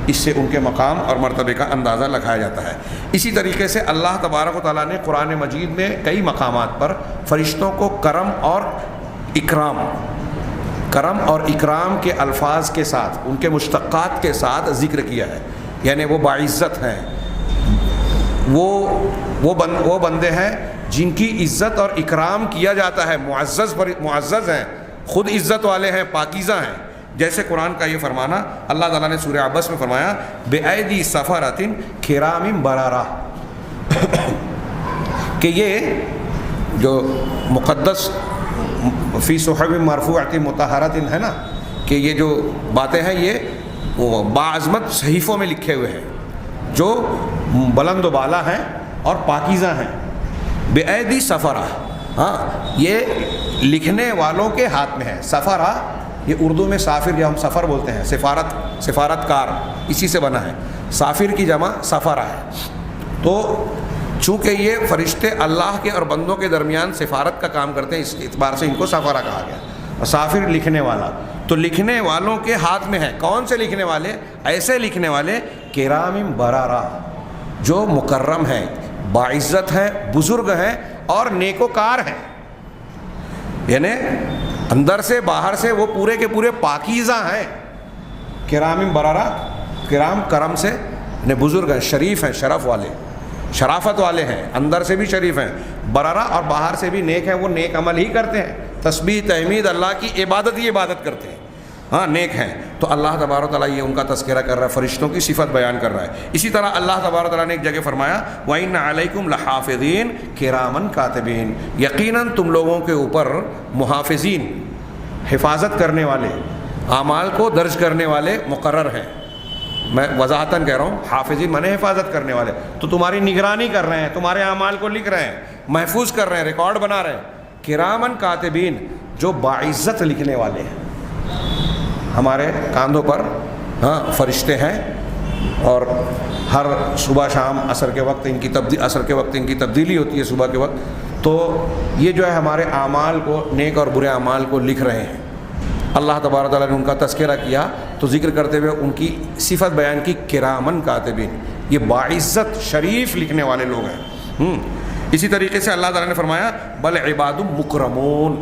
اس سے ان کے مقام اور مرتبے کا اندازہ لگایا جاتا ہے۔ اسی طریقے سے اللہ تبارک و تعالیٰ نے قرآن مجید میں کئی مقامات پر فرشتوں کو کرم اور اکرام کے الفاظ کے ساتھ، ان کے مشتقات کے ساتھ ذکر کیا ہے، یعنی وہ باعزت ہیں، وہ بندے ہیں جن کی عزت اور اکرام کیا جاتا ہے، معزز ہیں، خود عزت والے ہیں، پاکیزہ ہیں۔ جیسے قرآن کا یہ فرمانا اللہ تعالیٰ نے سورہ عبس میں فرمایا بِأَيْدِي سَفَرَةٍ كِرَامٍ بَرَرَةٍ، کہ یہ جو مقدس فی صحف مرفوعۃ مطہرۃ ہے نا، کہ یہ جو باتیں ہیں یہ باعظمت صحیفوں میں لکھے ہوئے ہیں جو بلند و بالا ہیں اور پاکیزہ ہیں۔ بِأَيْدِي سَفَرَةٍ، ہاں یہ لکھنے والوں کے ہاتھ میں ہے۔ سفرہ یہ اردو میں سافر، یا ہم سفر بولتے ہیں، سفارتکار، اسی سے بنا ہے۔ سافر کی جمع سفرہ ہے۔ تو چونکہ یہ فرشتے اللہ کے اور بندوں کے درمیان سفارت کا کام کرتے ہیں، اس اعتبار سے ان کو سفرہ کہا گیا۔ اور سافر لکھنے والا، تو لکھنے والوں کے ہاتھ میں ہے۔ کون سے لکھنے والے؟ ایسے لکھنے والے کرام بررہ، جو مکرم ہیں، باعزت ہیں، بزرگ ہیں اور نیکوکار ہیں، یعنی اندر سے باہر سے وہ پورے کے پورے پاکیزہ ہیں۔ کرام بررہ، کرم سے یعنی بزرگ ہیں، شریف ہیں، شرف والے، شرافت والے ہیں، اندر سے بھی شریف ہیں، بررہ اور باہر سے بھی نیک ہیں، وہ نیک عمل ہی کرتے ہیں، تسبیح تحمید اللہ کی عبادت کرتے ہیں، ہاں نیک ہیں۔ تو اللہ تبارک و تعالیٰ یہ ان کا تذکرہ کر رہا ہے، فرشتوں کی صفت بیان کر رہا ہے۔ اسی طرح اللہ تبارک و تعالیٰ نے ایک جگہ فرمایا وَإِنَّ عَلَيْكُمْ لَحَافِظِينَ كِرَامًا كَاتِبِينَ، یقیناً تم لوگوں کے اوپر محافظین، حفاظت کرنے والے، اعمال کو درج کرنے والے مقرر ہیں۔ میں وضاحتاً کہہ رہا ہوں، حافظین مانے حفاظت کرنے والے، تو تمہاری نگرانی کر رہے ہیں، تمہارے اعمال کو لکھ رہے ہیں، محفوظ کر رہے ہیں، ریکارڈ بنا رہے ہیں۔ کرامن کاتبین، جو باعزت لکھنے والے ہیں۔ ہمارے کاندھوں پر فرشتے ہیں، اور ہر صبح شام عصر کے وقت ان کی تبدیلی ہوتی ہے صبح کے وقت، تو یہ جو ہے ہمارے اعمال کو، نیک اور برے اعمال کو لکھ رہے ہیں۔ اللہ تبارک تعالیٰ نے ان کا تذکرہ کیا تو ذکر کرتے ہوئے ان کی صفت بیان کی، کرامن کاتبین، یہ باعزت شریف لکھنے والے لوگ ہیں۔ اسی طریقے سے اللہ تعالیٰ نے فرمایا بل عباد مکرمون،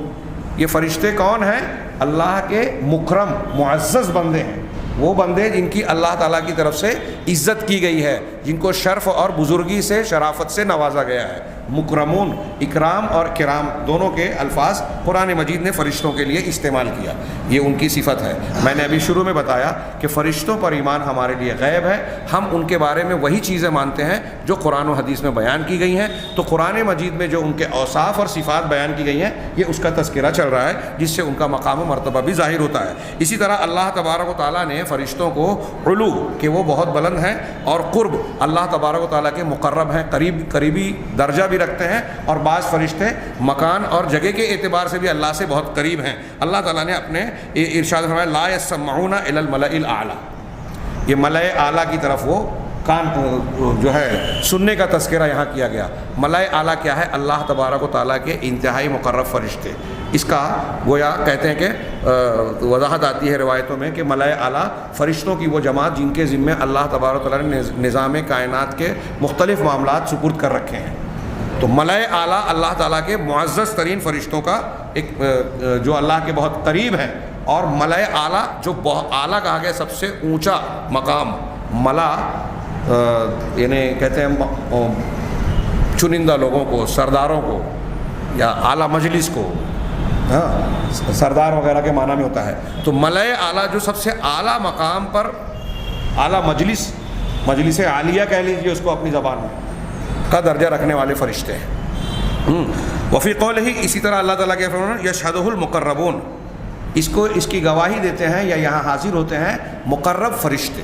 یہ فرشتے کون ہیں؟ اللہ کے مکرم معزز بندے ہیں، وہ بندے جن کی اللہ تعالیٰ کی طرف سے عزت کی گئی ہے، جن کو شرف اور بزرگی سے، شرافت سے نوازا گیا ہے۔ مکرمون، اکرام اور کرام دونوں کے الفاظ قرآن مجید نے فرشتوں کے لیے استعمال کیا، یہ ان کی صفت ہے۔ میں نے ابھی شروع میں بتایا کہ فرشتوں پر ایمان ہمارے لیے غیب ہے، ہم ان کے بارے میں وہی چیزیں مانتے ہیں جو قرآن و حدیث میں بیان کی گئی ہیں۔ تو قرآن مجید میں جو ان کے اوصاف اور صفات بیان کی گئی ہیں، یہ اس کا تذکرہ چل رہا ہے، جس سے ان کا مقام و مرتبہ بھی ظاہر ہوتا ہے۔ اسی طرح اللہ تبارک و تعالیٰ نے فرشتوں کو علو، کہ وہ بہت بلند ہیں، اور قرب، اللہ تبارک و تعالیٰ کے مقرب ہیں، قریبی درجہ بھی رکھتے ہیں، اور بعض فرشتے مکان اور جگہ کے اعتبار سے بھی اللہ سے بہت قریب ہیں۔ اللہ تعالیٰ نے اپنے ارشاد فرمایا لا يسمعون الى الملأ الاعلی، یہ ملأ اعلیٰ کی طرف وہ کان جو ہے سننے کا تذکرہ یہاں کیا گیا۔ ملأ اعلیٰ کیا ہے؟ اللہ تبارک و تعالیٰ کے انتہائی مقرب فرشتے۔ اس کا گویا کہتے ہیں کہ وضاحت آتی ہے روایتوں میں کہ ملأ اعلیٰ فرشتوں کی وہ جماعت جن کے ذمے اللہ تبارک و تعالیٰ نے نظام کائنات کے مختلف معاملات سپرد کر رکھے ہیں۔ تو ملأ اعلیٰ اللہ تعالیٰ کے معزز ترین فرشتوں کا ایک جو اللہ کے بہت قریب ہیں، اور ملأ اعلیٰ جو بہت اعلیٰ کہا گیا، سب سے اونچا مقام، ملا یعنی کہتے ہیں چنندہ لوگوں کو، سرداروں کو، یا اعلیٰ مجلس کو، سردار وغیرہ کے معنی میں ہوتا ہے۔ تو ملأ اعلیٰ جو سب سے اعلیٰ مقام پر، اعلیٰ مجلس عالیہ کہہ لیجیے اس کو اپنی زبان میں، کا درجہ رکھنے والے فرشتے ہیں۔ وفی قولہ، اسی طرح اللہ تعالیٰ کے فرمان یشہدہ المقربون، اس کی گواہی دیتے ہیں یا یہاں حاضر ہوتے ہیں مقرب فرشتے،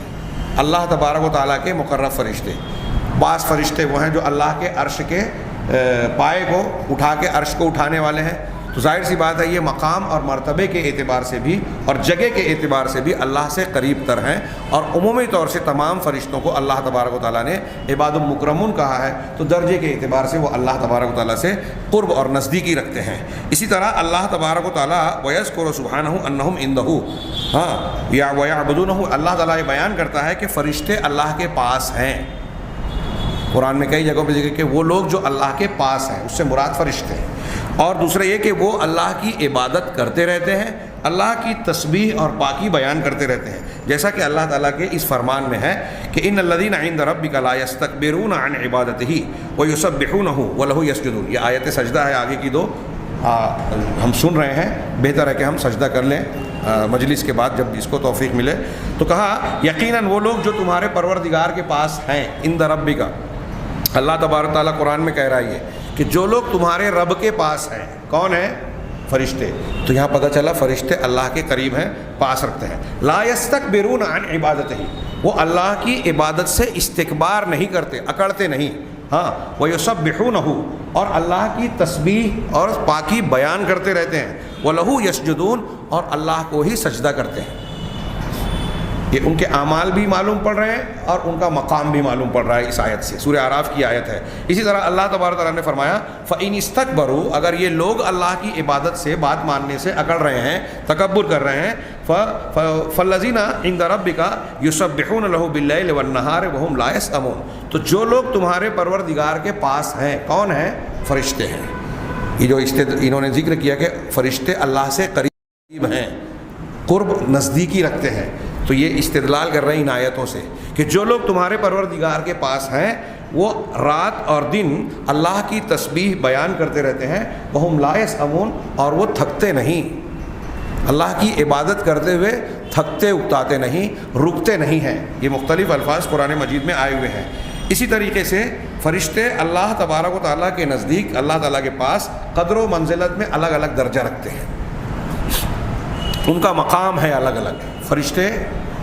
اللہ تبارک و تعالیٰ کے مقرب فرشتے۔ بعض فرشتے وہ ہیں جو اللہ کے عرش کے پائے کو اٹھا کے عرش کو اٹھانے والے ہیں، تو ظاہر سی بات ہے یہ مقام اور مرتبے کے اعتبار سے بھی اور جگہ کے اعتبار سے بھی اللہ سے قریب تر ہیں، اور عمومی طور سے تمام فرشتوں کو اللہ تبارک و تعالیٰ نے عباد المکرمون کہا ہے، تو درجے کے اعتبار سے وہ اللہ تبارک و تعالیٰ سے قرب اور نزدیکی رکھتے ہیں۔ اسی طرح اللہ تبارک و تعالیٰ وَيَذْكُرُ سُبْحَانَهُ أَنَّهُمْ عِندَهُ یا وَيَعْبُدُونَهُ، اللہ تعالیٰ یہ بیان کرتا ہے کہ فرشتے اللہ کے پاس ہیں۔ قرآن میں کئی جگہوں پہ ذکر کہ وہ لوگ جو اللہ کے پاس ہیں، اس سے مراد فرشتے ہیں۔ اور دوسرا یہ کہ وہ اللہ کی عبادت کرتے رہتے ہیں، اللہ کی تسبیح اور پاکی بیان کرتے رہتے ہیں، جیسا کہ اللہ تعالیٰ کے اس فرمان میں ہے کہ ان الذین عند ربک لا یستکبرون عن عبادتہ ویسبحونہ ولہ یسجدون۔ یہ آیت سجدہ ہے، آگے کی دو ہم سن رہے ہیں، بہتر ہے کہ ہم سجدہ کر لیں مجلس کے بعد جب اس کو توفیق ملے۔ تو کہا یقیناً وہ لوگ جو تمہارے پروردگار کے پاس ہیں، عند ربک، اللہ تبارک تعالیٰ قرآن میں کہہ رہا ہے کہ جو لوگ تمہارے رب کے پاس ہیں، کون ہیں؟ فرشتے۔ تو یہاں پتہ چلا فرشتے اللہ کے قریب ہیں، پاس رکھتے ہیں۔ لا یستکبرون عن عبادتہ، وہ اللہ کی عبادت سے استکبار نہیں کرتے، اکڑتے نہیں۔ ہاں، ویسبحونہ، اور اللہ کی تسبیح اور پاکی بیان کرتے رہتے ہیں۔ وَلَهُ یسجدون، اور اللہ کو ہی سجدہ کرتے ہیں۔ یہ ان کے اعمال بھی معلوم پڑ رہے ہیں اور ان کا مقام بھی معلوم پڑ رہا ہے اس آیت سے، سورہ اعراف کی آیت ہے۔ اسی طرح اللہ تبارک تعالیٰ نے فرمایا فَإِنِ اسْتَكْبَرُوا، اگر یہ لوگ اللہ کی عبادت سے، بات ماننے سے اکڑ رہے ہیں، تکبر کر رہے ہیں، فَالَّذِينَ عِندَ رَبِّكَ يُسَبِّحُونَ لَهُ بِاللَّيْلِ وَالنَّهَارِ وَهُمْ لَا يَسْأَمُونَ، تو جو لوگ تمہارے پروردگار کے پاس ہیں، کون ہیں؟ فرشتے ہیں۔ یہ جو انہوں نے ذکر کیا کہ فرشتے اللہ سے قریب ہیں، قرب نزدیکی رکھتے ہیں، تو یہ استدلال کر رہے ہیں ان آیتوں سے کہ جو لوگ تمہارے پروردگار کے پاس ہیں وہ رات اور دن اللہ کی تسبیح بیان کرتے رہتے ہیں، وَهُمْ لَا يَسْأَمُونَ، اور وہ تھکتے نہیں، اللہ کی عبادت کرتے ہوئے تھکتے اکتاتے نہیں، رکتے نہیں ہیں۔ یہ مختلف الفاظ قرآن مجید میں آئے ہوئے ہیں۔ اسی طریقے سے فرشتے اللہ تبارک و تعالیٰ کے نزدیک، اللہ تعالیٰ کے پاس قدر و منزلت میں الگ الگ درجہ رکھتے ہیں، ان کا مقام ہے الگ الگ۔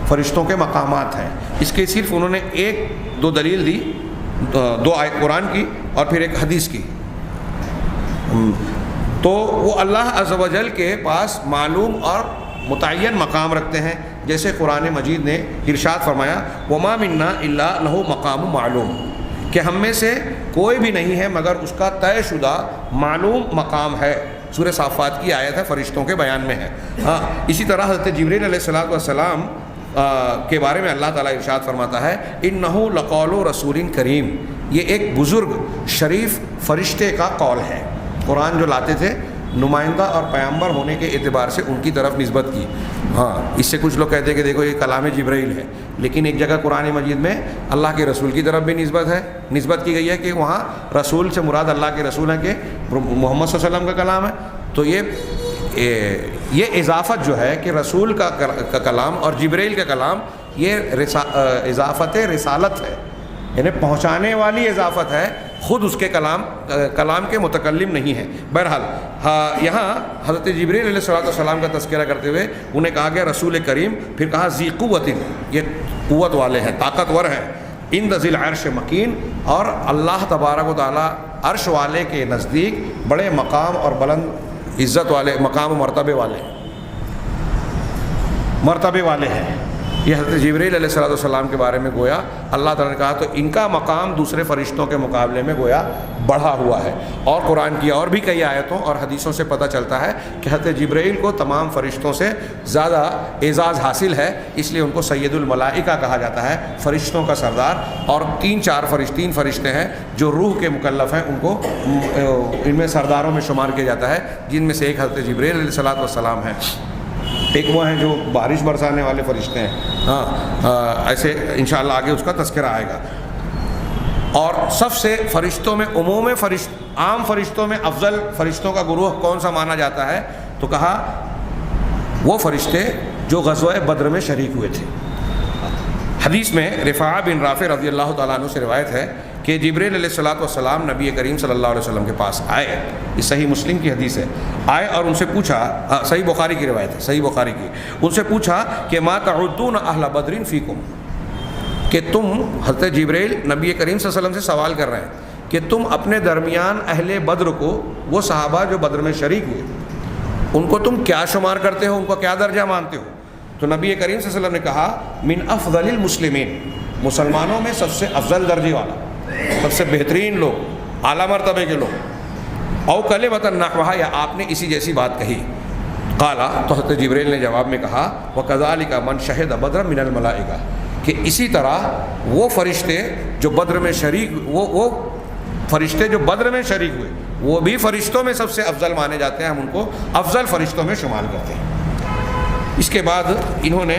فرشتوں کے مقامات ہیں۔ اس کے صرف انہوں نے ایک دو دلیل دی، دو آیت قرآن کی اور پھر ایک حدیث کی۔ تو وہ اللہ عز و جل کے پاس معلوم اور متعین مقام رکھتے ہیں، جیسے قرآن مجید نے ارشاد فرمایا وَمَا مِنَّا إِلَّا لَهُ مَقَامٌ مَعْلُوم، کہ ہم میں سے کوئی بھی نہیں ہے مگر اس کا طے شدہ معلوم مقام ہے۔ سورہ صافات کی آیت ہے، فرشتوں کے بیان میں ہے۔ ہاں، اسی طرح حضرت جبریل علیہ السلام کے بارے میں اللہ تعالیٰ ارشاد فرماتا ہے اِنَّهُ لَقَوْلُ رَسُولٍ کریم، یہ ایک بزرگ شریف فرشتے کا قول ہے۔ قرآن جو لاتے تھے نمائندہ اور پیغمبر ہونے کے اعتبار سے ان کی طرف نسبت کی۔ ہاں، اس سے کچھ لوگ کہتے ہیں کہ دیکھو یہ کلام جبرائیل ہے، لیکن ایک جگہ قرآن مجید میں اللہ کے رسول کی طرف بھی نسبت کی گئی ہے کہ وہاں رسول سے مراد اللہ کے رسول ہیں کہ محمد صلی اللہ علیہ وسلم کا کلام ہے۔ تو یہ اضافت جو ہے کہ رسول کا کلام اور جبرائیل کا کلام، یہ اضافت رسالت ہے، یعنی پہنچانے والی اضافت ہے، خود اس کے کلام کے متکلم نہیں ہے۔ بہرحال یہاں حضرت جبریل علیہ السلام کا تذکرہ کرتے ہوئے انہیں کہا گیا رسول کریم، پھر کہا ذی قوت، یہ قوت والے ہیں، طاقتور ہیں، عند ذی العرش مکین، اور اللہ تبارک و تعالیٰ عرش والے کے نزدیک بڑے مقام اور بلند عزت والے، مقام و مرتبے والے ہیں۔ یہ حضرت جبریل علیہ السلام کے بارے میں گویا اللہ تعالیٰ نے کہا، تو ان کا مقام دوسرے فرشتوں کے مقابلے میں گویا بڑھا ہوا ہے۔ اور قرآن کی اور بھی کئی آیتوں اور حدیثوں سے پتہ چلتا ہے کہ حضرت جبریل کو تمام فرشتوں سے زیادہ اعزاز حاصل ہے، اس لیے ان کو سید الملائکہ کہا جاتا ہے، فرشتوں کا سردار۔ اور تین فرشتے ہیں جو روح کے مکلف ہیں، ان کو ان میں سرداروں میں شمار کیا جاتا ہے، جن میں سے ایک حضرت جبریل علیہ السلام ہے، ایک وہ ہیں جو بارش برسانے والے فرشتے ہیں۔ ہاں، ایسے انشاءاللہ آگے اس کا تذکرہ آئے گا۔ اور سب سے فرشتوں میں عام فرشتوں میں افضل فرشتوں کا گروہ کون سا مانا جاتا ہے؟ تو کہا وہ فرشتے جو غزوہ بدر میں شریک ہوئے تھے۔ حدیث میں رفاعہ بن رافع رضی اللہ تعالیٰ عنہ سے روایت ہے کہ جبریل علیہ السلام نبی کریم صلی اللہ علیہ وسلم کے پاس آئے، یہ صحیح مسلم کی حدیث ہے، آئے اور ان سے پوچھا، صحیح بخاری کی روایت ہے، صحیح بخاری کی، ان سے پوچھا کہ ما تعدون اہل بدر فیکم، کہ تم، حضرت جبریل نبی کریم صلی اللہ علیہ وسلم سے سوال کر رہے ہیں کہ تم اپنے درمیان اہل بدر کو، وہ صحابہ جو بدر میں شریک ہوئے، ان کو تم کیا شمار کرتے ہو، ان کو کیا درجہ مانتے ہو؟ تو نبی کریم صلی اللہ علیہ وسلم نے کہا من افضل المسلمین، مسلمانوں میں سب سے افضل درجے والا، سب سے بہترین لوگ، اعلیٰ مرتبے کے لوگ، او کلمۃ نحوہا، یا آپ نے اسی جیسی بات کہی۔ قالا، تو حضرت جبریل نے جواب میں کہا وَكَذَلِكَ مَنْ شَهِدَ بَدْرًا مِنَ الْمَلَائِكَةِ، کہ اسی طرح وہ فرشتے جو بدر میں شریک، وہ فرشتے جو بدر میں شریک ہوئے وہ بھی فرشتوں میں سب سے افضل مانے جاتے ہیں، ہم ان کو افضل فرشتوں میں شمار کرتے ہیں۔ اس کے بعد انہوں نے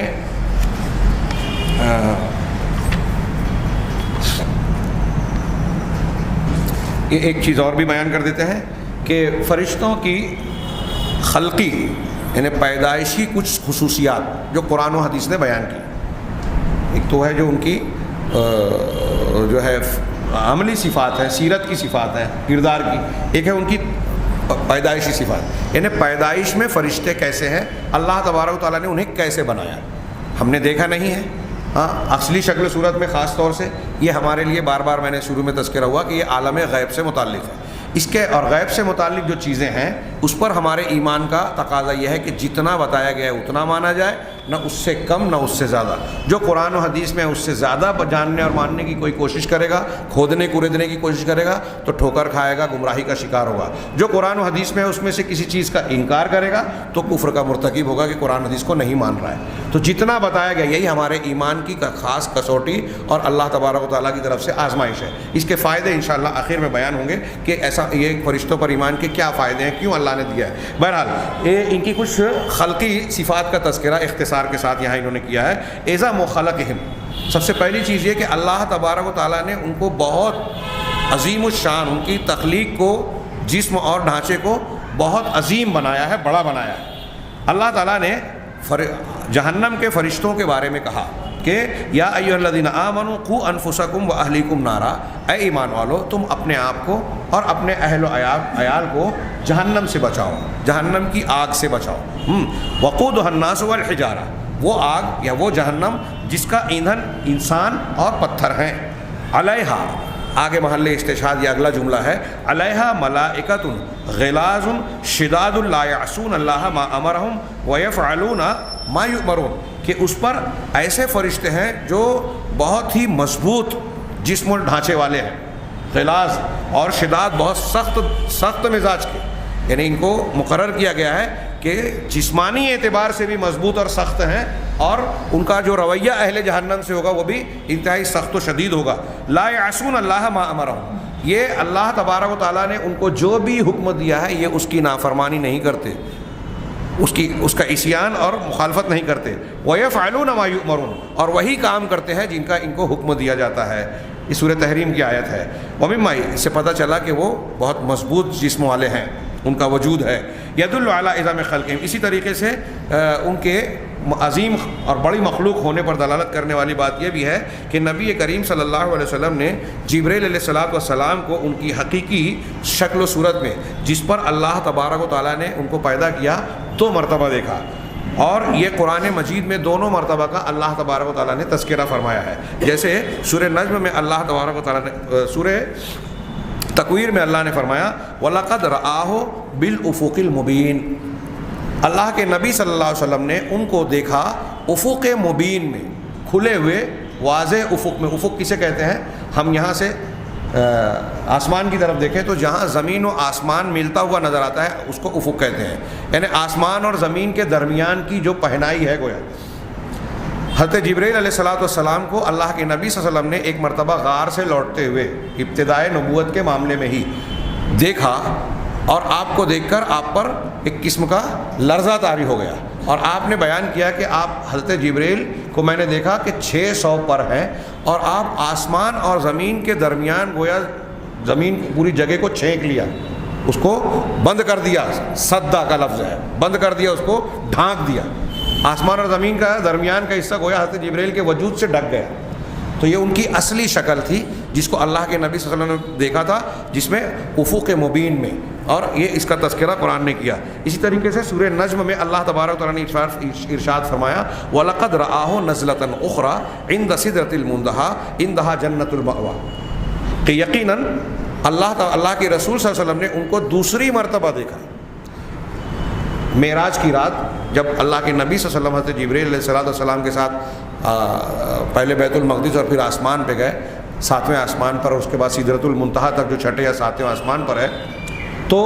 ایک چیز اور بھی بیان کر دیتے ہیں کہ فرشتوں کی خلقی یعنی پیدائشی کچھ خصوصیات جو قرآن و حدیث نے بیان کی، ایک تو ہے جو ان کی جو ہے عملی صفات ہیں، سیرت کی صفات ہیں، کردار کی، ایک ہے ان کی پیدائشی صفات، یعنی پیدائش میں فرشتے کیسے ہیں، اللہ تبارک و تعالیٰ نے انہیں کیسے بنایا، ہم نے دیکھا نہیں ہے، ہاں اصلی شکل صورت میں خاص طور سے یہ ہمارے لیے بار بار میں نے شروع میں تذکرہ ہوا کہ یہ عالم غیب سے متعلق ہے، اس کے اور غیب سے متعلق جو چیزیں ہیں اس پر ہمارے ایمان کا تقاضا یہ ہے کہ جتنا بتایا گیا ہے اتنا مانا جائے، نہ اس سے کم نہ اس سے زیادہ۔ جو قرآن و حدیث میں اس سے زیادہ جاننے اور ماننے کی کوئی کوشش کرے گا، کھودنے کریدنے کی کوشش کرے گا تو ٹھوکر کھائے گا، گمراہی کا شکار ہوگا۔ جو قرآن و حدیث میں اس میں سے کسی چیز کا انکار کرے گا تو کفر کا مرتکب ہوگا کہ قرآن و حدیث کو نہیں مان رہا ہے۔ تو جتنا بتایا گیا یہی ہمارے ایمان کی خاص کسوٹی اور اللہ تبارک و تعالیٰ کی طرف سے آزمائش ہے۔ اس کے فائدے انشاءاللہ آخر میں بیان ہوں گے کہ ایسا یہ فرشتوں پر ایمان کے کیا فائدے ہیں، کیوں اللہ نے دیا ہے۔ بہرحال ان کی کچھ خلقی صفات کا تذکرہ اختصار کے ساتھ یہاں انہوں نے کیا ہے۔ اعظم خلقہم، سب سے پہلی چیز یہ کہ اللہ تبارک و تعالیٰ نے ان کو بہت عظیم الشان، ان کی تخلیق کو، جسم اور ڈھانچے کو بہت عظیم بنایا ہے، بڑا بنایا ہے۔ اللہ تعالیٰ نے جہنم کے فرشتوں کے بارے میں کہا کہ یا ایھا الذین آمنوا قوا انفسکم واہلیکم نارا، اے ایمان والو تم اپنے آپ کو اور اپنے اہل و عیال کو جہنم سے بچاؤ، جہنم کی آگ سے بچاؤ۔ وقودھا الناس والحجارہ، وہ آگ یا وہ جہنم جس کا ایندھن انسان اور پتھر ہیں۔ علیہا، آگے محل استشہاد یہ اگلا جملہ ہے، علیہا ملائکۃ غلاظ شداد لا یعصون اللہ ما امرہم ویفعلون ما یؤمرون، کہ اس پر ایسے فرشتے ہیں جو بہت ہی مضبوط جسم و ڈھانچے والے ہیں، غلاظ اور شداد، بہت سخت مزاج کے، یعنی ان کو مقرر کیا گیا ہے کہ جسمانی اعتبار سے بھی مضبوط اور سخت ہیں، اور ان کا جو رویہ اہل جہنم سے ہوگا وہ بھی انتہائی سخت و شدید ہوگا۔ لا یعصون اللہ ما امرہم، یہ اللہ تبارک و تعالیٰ نے ان کو جو بھی حکم دیا ہے یہ اس کی نافرمانی نہیں کرتے، اس کا عصیان اور مخالفت نہیں کرتے۔ وَيَفْعَلُونَ مَا يُؤْمَرُونَ، اور وہی کام کرتے ہیں جن کا ان کو حکم دیا جاتا ہے۔ یہ سورہ تحریم کی آیت ہے۔ وَمِمَّا، اس سے پتہ چلا کہ وہ بہت مضبوط جسم والے ہیں، ان کا وجود ہے۔ يَدُلُّ عَلَىٰ عِظَامِ خَلْقِهِمْ، اسی طریقے سے ان کے عظیم اور بڑی مخلوق ہونے پر دلالت کرنے والی بات یہ بھی ہے کہ نبی کریم صلی اللہ علیہ وسلم نے جبریل علیہ السلام کو ان کی حقیقی شکل و صورت میں، جس پر اللہ تبارک و تعالیٰ نے ان کو پیدا کیا، 2 مرتبہ دیکھا، اور یہ قرآن مجید میں دونوں مرتبہ کا اللہ تبارک و تعالیٰ نے تذکرہ فرمایا ہے۔ جیسے سورہ نجم میں اللہ تبارک و تعالیٰ نے، سورہ تکویر میں اللہ نے فرمایا وَلَقَدْ رَآهُ بِالْأُفُقِ الْمُبِينِ، اللہ کے نبی صلی اللہ علیہ وسلم نے ان کو دیکھا افق مبین میں، کھلے ہوئے واضح افق میں۔ افق کسے کہتے ہیں؟ ہم یہاں سے آسمان کی طرف دیکھیں تو جہاں زمین و آسمان ملتا ہوا نظر آتا ہے اس کو افق کہتے ہیں، یعنی آسمان اور زمین کے درمیان کی جو پہنائی ہے گویا۔ حضرت جبریل علیہ السلام کو اللہ کے نبی صلی اللہ علیہ وسلم نے ایک مرتبہ غار سے لوٹتے ہوئے ابتدائے نبوت کے معاملے میں ہی دیکھا، اور آپ کو دیکھ کر آپ پر ایک قسم کا لرزہ طاری ہو گیا، اور آپ نے بیان کیا کہ آپ حضرت جبریل کو میں نے دیکھا کہ 600 پر ہیں، اور آپ آسمان اور زمین کے درمیان گویا زمین پوری جگہ کو چھینک لیا، اس کو بند کر دیا، سدا کا لفظ ہے، بند کر دیا، اس کو ڈھانک دیا، آسمان اور زمین کا درمیان کا حصہ گویا حضرت جبریل کے وجود سے ڈھک گیا۔ تو یہ ان کی اصلی شکل تھی جس کو اللہ کے نبی صلی اللہ علیہ وسلم نے دیکھا تھا، جس میں افق مبین میں، اور یہ اس کا تذکرہ قرآن نے کیا۔ اسی طریقے سے سورہ نجم میں اللہ تبارک و تعالیٰ نے ارشاد فرمایا وَلَقَدْ رَآهُ نَزْلَةً أُخْرَىٰ عِندَ سِدْرَةِ الْمُنتَهَىٰ عِندَهَا جَنَّةُ الْمَأْوَىٰ، کہ یقیناً اللہ کے رسول صلی اللہ علیہ وسلم نے ان کو دوسری مرتبہ دیکھا، معراج کی رات جب اللہ کے نبی صلی اللہ علیہ وسلم حضرت جبرائیل علیہ السلام کے ساتھ پہلے بیت المقدس اور پھر آسمان پہ گئے، 7ویں آسمان پر، اور اس کے بعد سدرۃ المنتہا تک جو 6 یا 7ویں آسمان پر ہے، تو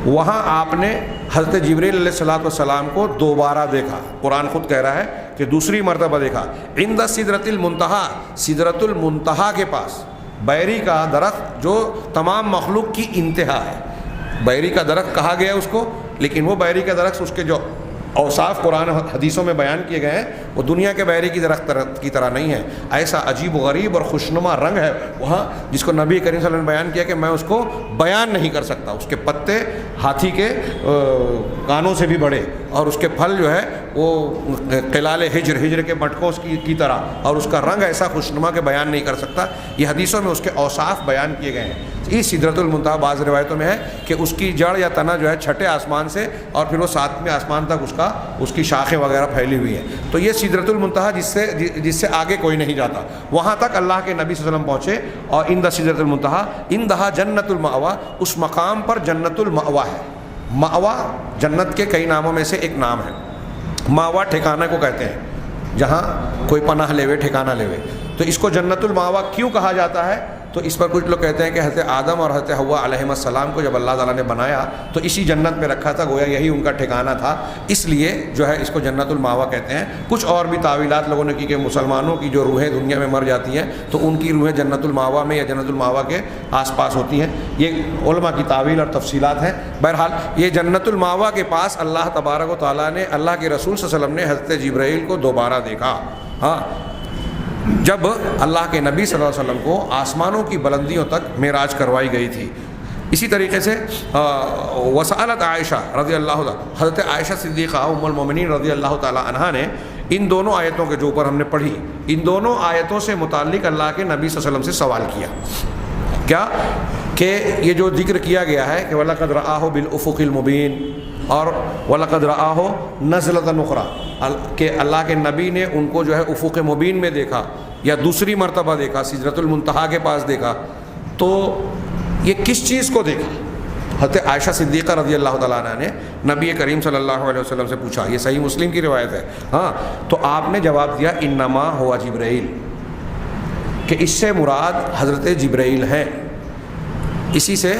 وہاں آپ نے حضرت جبرائیل علیہ السلام کو دوبارہ دیکھا۔ قرآن خود کہہ رہا ہے کہ دوسری مرتبہ دیکھا۔ عند سدرۃ المنتہا، سدرۃ المنتہا کے پاس، بیری کا درخت جو تمام مخلوق کی انتہا ہے، بیری کا درخت کہا گیا اس کو، لیکن وہ بیری کا درخت اس کے جو اوصاف قرآن حدیثوں میں بیان کیے گئے ہیں وہ دنیا کے بیری کی درخت کی طرح نہیں ہے۔ ایسا عجیب و غریب اور خوشنما رنگ ہے وہاں، جس کو نبی کریم صلی اللہ علیہ وسلم نے بیان کیا کہ میں اس کو بیان نہیں کر سکتا۔ اس کے پتے ہاتھی کے کانوں سے بھی بڑے، اور اس کے پھل جو ہے وہ قلال ہجر کے مٹکوں کی طرح، اور اس کا رنگ ایسا خوشنما کہ بیان نہیں کر سکتا۔ یہ حدیثوں میں اس کے اوصاف بیان کیے گئے ہیں۔ اس سدرۃ المنتہا بعض روایتوں میں ہے کہ اس کی جڑ یا تنا جو ہے 6 آسمان سے اور پھر وہ 7ویں آسمان تک اس کی شاخیں وغیرہ پھیلی ہوئی ہیں۔ تو یہ سدرۃ المنتہا جس سے آگے کوئی نہیں جاتا، وہاں تک اللہ کے نبی صلی اللہ علیہ وسلم پہنچے۔ اور عند سدرۃ المنتہا، عندہا جنت المأوا، اس مقام پر جنت المأوا ہے۔ مأوا جنت کے کئی ناموں میں سے ایک نام ہے۔ مأوا ٹھکانہ کو کہتے ہیں، جہاں کوئی پناہ لے ہوئے، ٹھکانہ لے ہوئے۔ تو اس کو جنت المأوا کیوں کہا جاتا ہے؟ تو اس پر کچھ لوگ کہتے ہیں کہ حضرت آدم اور حضرت حوا علیہ السلام کو جب اللہ تعالیٰ نے بنایا تو اسی جنت میں رکھا تھا، گویا یہی ان کا ٹھکانہ تھا، اس لیے جو ہے اس کو جنت المأوا کہتے ہیں۔ کچھ اور بھی تعویلات لوگوں نے کی کہ مسلمانوں کی جو روحیں دنیا میں مر جاتی ہیں تو ان کی روحیں جنت المأوا میں یا جنت المأوا کے آس پاس ہوتی ہیں، یہ علماء کی تعویل اور تفصیلات ہیں۔ بہرحال یہ جنت المأوا کے پاس اللہ تبارک و تعالیٰ نے، اللہ کے رسول صلی اللہ علیہ وسلم نے حضرت جبرائیل کو دوبارہ دیکھا۔ ہاں، جب اللہ کے نبی صلی اللہ علیہ وسلم کو آسمانوں کی بلندیوں تک معراج کروائی گئی تھی۔ اسی طریقے سے وسألت عائشہ رضی اللہ عنہ، حضرت عائشہ صدیقہ ام المومنین رضی اللہ تعالی عنہا نے ان دونوں آیتوں کے جو اوپر ہم نے پڑھی، ان دونوں آیتوں سے متعلق اللہ کے نبی صلی اللہ علیہ وسلم سے سوال کیا، کیا کہ یہ جو ذکر کیا گیا ہے کہ وَلَقَدْ رَآهُ بِالْأُفُقِ الْمُبِينِ اور وَلَقَدْ رَآهُ نَزْلَةً أُخْرَىٰ، کہ اللہ کے نبی نے ان کو جو ہے افق مبین میں دیکھا یا دوسری مرتبہ دیکھا، سدرۃ المنتہا کے پاس دیکھا۔ تو یہ کس چیز کو دیکھا؟ حضرت عائشہ صدیقہ رضی اللہ تعالیٰ عنہ نے نبی کریم صلی اللہ علیہ وسلم سے پوچھا، یہ صحیح مسلم کی روایت ہے۔ ہاں، تو آپ نے جواب دیا انما ہوا جبرائیل، کہ اس سے مراد حضرت جبرائیل ہیں۔ اسی سے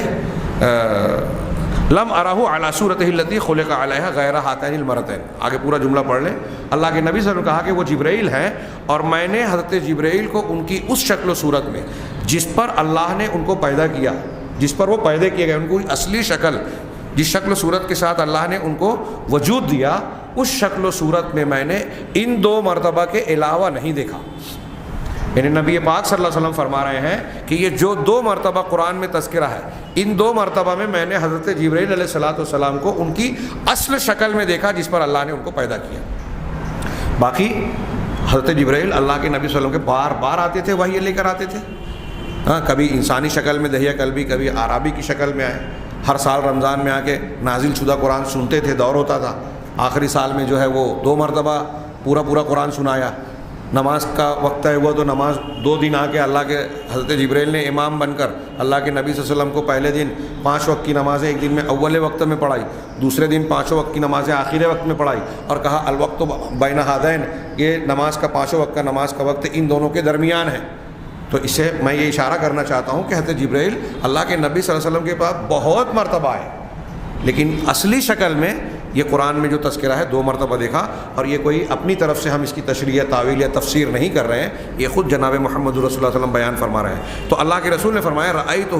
لم ارہ علی صورتہ التی خلق علیہا غیر ہاتین المرتین، آگے پورا جملہ پڑھ لیں۔ اللہ کے نبی صلی اللہ علیہ وسلم نے کہا کہ وہ جبرائیل ہیں اور میں نے حضرت جبرائیل کو ان کی اس شکل و صورت میں جس پر اللہ نے ان کو پیدا کیا، جس پر وہ پیدا کیے گئے، ان کو اصلی شکل، جس شکل و صورت کے ساتھ اللہ نے ان کو وجود دیا، اس شکل و صورت میں میں نے ان 2 مرتبہ کے علاوہ نہیں دیکھا۔ یعنی نبی پاک صلی اللہ علیہ وسلم فرما رہے ہیں کہ یہ جو 2 مرتبہ قرآن میں تذکرہ ہے، ان 2 مرتبہ میں نے حضرت جبرائیل علیہ السلام کو ان کی اصل شکل میں دیکھا جس پر اللہ نے ان کو پیدا کیا۔ باقی حضرت جبرائیل اللہ کے نبی صلی اللہ علیہ وسلم کے بار بار آتے تھے، وحی لے کر آتے تھے۔ ہاں، کبھی انسانی شکل میں دہیہ قلبی، کبھی عربی کی شکل میں آئے۔ ہر سال رمضان میں آ کے نازل شدہ قرآن سنتے تھے، دور ہوتا تھا۔ آخری سال میں جو ہے وہ 2 مرتبہ پورا قرآن سنایا۔ نماز کا وقت طے ہوا تو نماز 2 دن آ کے اللہ کے حضرت جبرائیل نے امام بن کر اللہ کے نبی صلی اللہ علیہ وسلم کو پہلے دن 5 وقت کی نمازیں ایک دن میں اول وقت میں پڑھائی، دوسرے دن 5 وقت کی نمازیں آخر وقت میں پڑھائی، اور کہا الوقت بین ہذین، یہ نماز کا 5 وقت کا نماز کا وقت ان دونوں کے درمیان ہے۔ تو اس سے میں یہ اشارہ کرنا چاہتا ہوں کہ حضرت جبرائیل اللہ کے نبی صلی اللہ علیہ وسلم کے پاس بہت مرتبہ آئے، لیکن اصلی شکل میں یہ قرآن میں جو تذکرہ ہے 2 مرتبہ دیکھا۔ اور یہ کوئی اپنی طرف سے ہم اس کی تشریح، تعویل یا تفسیر نہیں کر رہے ہیں، یہ خود جناب محمد رسول اللہ صلی اللہ علیہ وسلم بیان فرما رہے ہیں۔ تو اللہ کے رسول نے فرمایا رأیتہ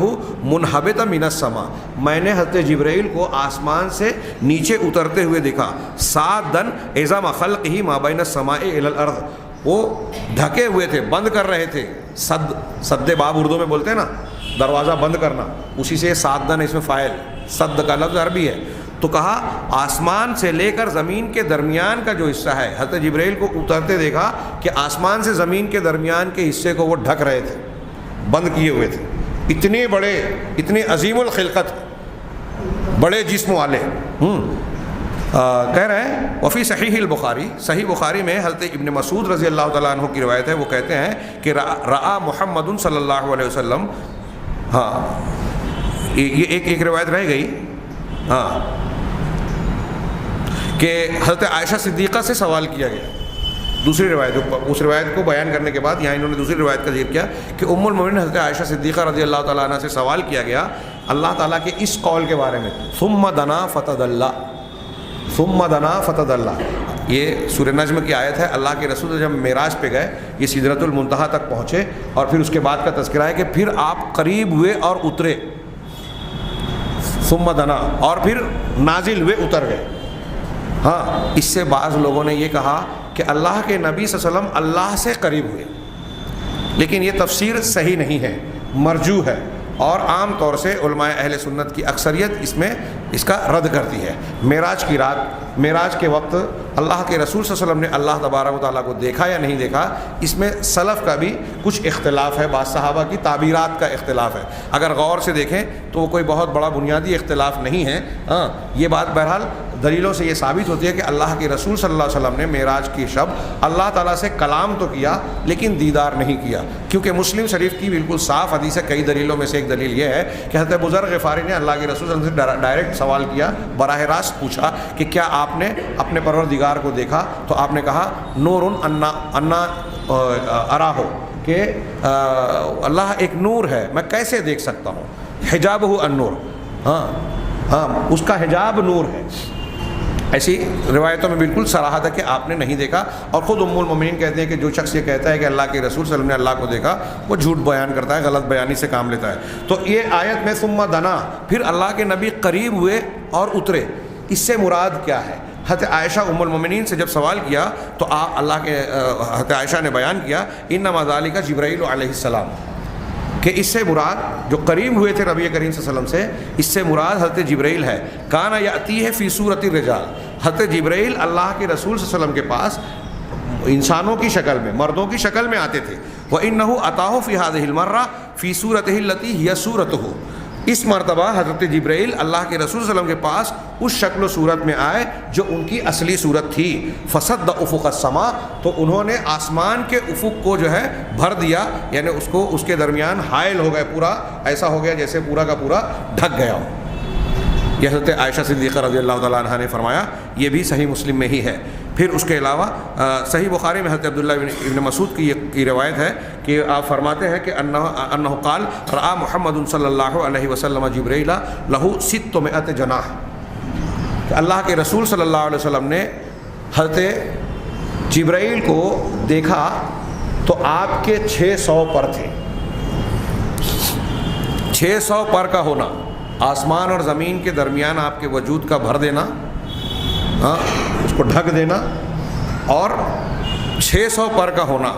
منحبطا من السماء، میں نے حضرت جبرائیل کو آسمان سے نیچے اترتے ہوئے دیکھا، سادن عظم خلقہ ما بین السماء الی الارض، وہ ڈھکے ہوئے تھے، بند کر رہے تھے۔ سد باب اردو میں بولتے ہیں نا، دروازہ بند کرنا، اسی سے سادن اس میں فاعل، سد کا لفظ عربی ہے۔ تو کہا آسمان سے لے کر زمین کے درمیان کا جو حصہ ہے، حضرت جبرائیل کو اترتے دیکھا کہ آسمان سے زمین کے درمیان کے حصے کو وہ ڈھک رہے تھے، بند کیے ہوئے تھے۔ اتنے بڑے، اتنے عظیم الخلقت، بڑے جسم والے۔ کہہ رہے ہیں وفی صحیح البخاری، صحیح بخاری میں حضرت ابن مسعود رضی اللہ تعالیٰ عنہ کی روایت ہے، وہ کہتے ہیں کہ رآ محمد صلی اللہ علیہ وسلم، ہاں یہ ایک روایت رہ گئی، ہاں کہ حضرت عائشہ صدیقہ سے سوال کیا گیا دوسری روایت، اس روایت کو بیان کرنے کے بعد یہاں انہوں نے دوسری روایت کا ذکر کیا کہ ام المومنین حضرت عائشہ صدیقہ رضی اللہ تعالیٰ عنہ سے سوال کیا گیا اللہ تعالیٰ کے اس قول کے بارے میں، ثم دنا فتدلی، ثم دنا فتدلی، یہ سورہ نجم کی آیت ہے۔ اللہ کے رسول جب معراج پہ گئے، یہ سدرۃ المنتہا تک پہنچے، اور پھر اس کے بعد کا تذکرہ ہے کہ پھر آپ قریب ہوئے اور اترے، ثم دنا، اور پھر نازل ہوئے، اتر گئے۔ ہاں، اس سے بعض لوگوں نے یہ کہا کہ اللہ کے نبی صلی اللہ علیہ وسلم اللہ سے قریب ہوئے، لیکن یہ تفسیر صحیح نہیں ہے، مرجوح ہے، اور عام طور سے علماء اہل سنت کی اکثریت اس کا رد کرتی ہے۔ معراج کی رات، معراج کے وقت اللہ کے رسول صلی اللہ علیہ وسلم نے اللہ تبارک و تعالیٰ کو دیکھا یا نہیں دیکھا، اس میں سلف کا بھی کچھ اختلاف ہے، بعض صحابہ کی تعبیرات کا اختلاف ہے۔ اگر غور سے دیکھیں تو وہ کوئی بہت بڑا بنیادی اختلاف نہیں ہے۔ ہاں، یہ بات بہرحال دلیلوں سے یہ ثابت ہوتی ہے کہ اللہ کے رسول صلی اللہ علیہ وسلم نے معراج کی شب اللہ تعالیٰ سے کلام تو کیا لیکن دیدار نہیں کیا، کیونکہ مسلم شریف کی بالکل صاف حدیث ہے۔ کئی دلیلوں میں سے ایک دلیل یہ ہے کہ حضرت بزرگ غفاری نے اللہ کے رسول صلی اللہ علیہ وسلم سے ڈائریکٹ سوال کیا، براہ راست پوچھا کہ کیا آپ نے اپنے پروردگار کو دیکھا؟ تو آپ نے کہا نور انا اراہو، کہ اللہ ایک نور ہے، میں کیسے دیکھ سکتا ہوں؟ حجابہ النور، ہاں اس کا حجاب نور ہے۔ ایسی روایتوں میں بالکل صراحت ہے کہ آپ نے نہیں دیکھا، اور خود ام المومنین کہتے ہیں کہ جو شخص یہ کہتا ہے کہ اللہ کے رسول صلی اللہ علیہ وسلم نے اللہ کو دیکھا، وہ جھوٹ بیان کرتا ہے، غلط بیانی سے کام لیتا ہے۔ تو یہ آیت میں ثم دنا، پھر اللہ کے نبی قریب ہوئے اور اترے، اس سے مراد کیا ہے؟ حضرت عائشہ ام المومنین سے جب سوال کیا تو اللہ کے حضرت عائشہ نے بیان کیا انما ذالک جبرائیل علیہ السلام، کہ اس سے مراد جو قریب ہوئے تھے نبی کریم صلی اللہ علیہ وسلم سے، اس سے مراد حضرت جبرائیل ہے۔ کانا یأتیہ فی صورت الرجال، حضرت جبرائیل اللہ کے رسول صلی اللہ علیہ وسلم کے پاس انسانوں کی شکل میں، مردوں کی شکل میں آتے تھے۔ وَإِنَّهُ أَتَاهُ فِي هَذِهِ الْمَرَّةِ فِي صُورَتِهِ الَّتِي هِيَ صُورَتُهُ، اس مرتبہ حضرت جبرائیل اللہ کے رسول صلی اللہ علیہ وسلم کے پاس اس شکل و صورت میں آئے جو ان کی اصلی صورت تھی۔ فَسَدَّ أُفُقَ السَّمَاء، تو انہوں نے آسمان کے افق کو جو ہے بھر دیا، یعنی اس کے درمیان حائل ہو گئے، پورا ایسا ہو گیا جیسے پورا کا پورا ڈھک گیا ہو۔ یہ حضرت عائشہ صدیقہ رضی اللہ تعالیٰ عنہ نے فرمایا، یہ بھی صحیح مسلم میں ہی ہے۔ پھر اس کے علاوہ صحیح بخاری میں حضرت عبداللہ ابن مسعود کی روایت ہے کہ آپ فرماتے ہیں کہ انہ قال رأى محمد صلی اللہ علیہ وسلم جبرائیل لہ 600 جناح، کہ اللہ کے رسول صلی اللہ علیہ وسلم نے حضرت جبرائیل کو دیکھا تو آپ کے 600 پر تھے۔ 600 پر کا ہونا، آسمان اور زمین کے درمیان آپ کے وجود کا بھر دینا، ہاں اس کو ڈھک دینا، اور 600 پر کا ہونا،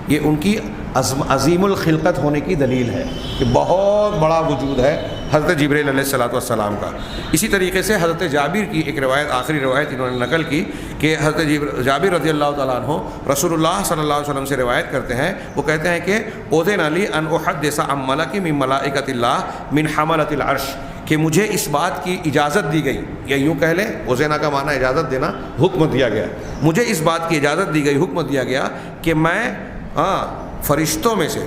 یہ ان کی عظیم الخلقت ہونے کی دلیل ہے کہ بہت بڑا وجود ہے حضرت جبرائیل علیہ السلام کا۔ اسی طریقے سے حضرت جابر کی ایک روایت، آخری روایت انہوں نے نقل کی کہ حضرت جابر رضی اللہ تعالیٰ عنہ رسول اللہ صلی اللہ علیہ وسلم سے روایت کرتے ہیں، وہ کہتے ہیں کہ اذن لی ان احدث عن ملک من ملائکۃ اللہ من حملۃ العرش، کہ مجھے اس بات کی اجازت دی گئی، یا یوں کہہ لیں اذن کا معنی اجازت دینا، حکم دیا گیا، مجھے اس بات کی اجازت دی گئی، حکم دیا گیا کہ میں فرشتوں میں سے،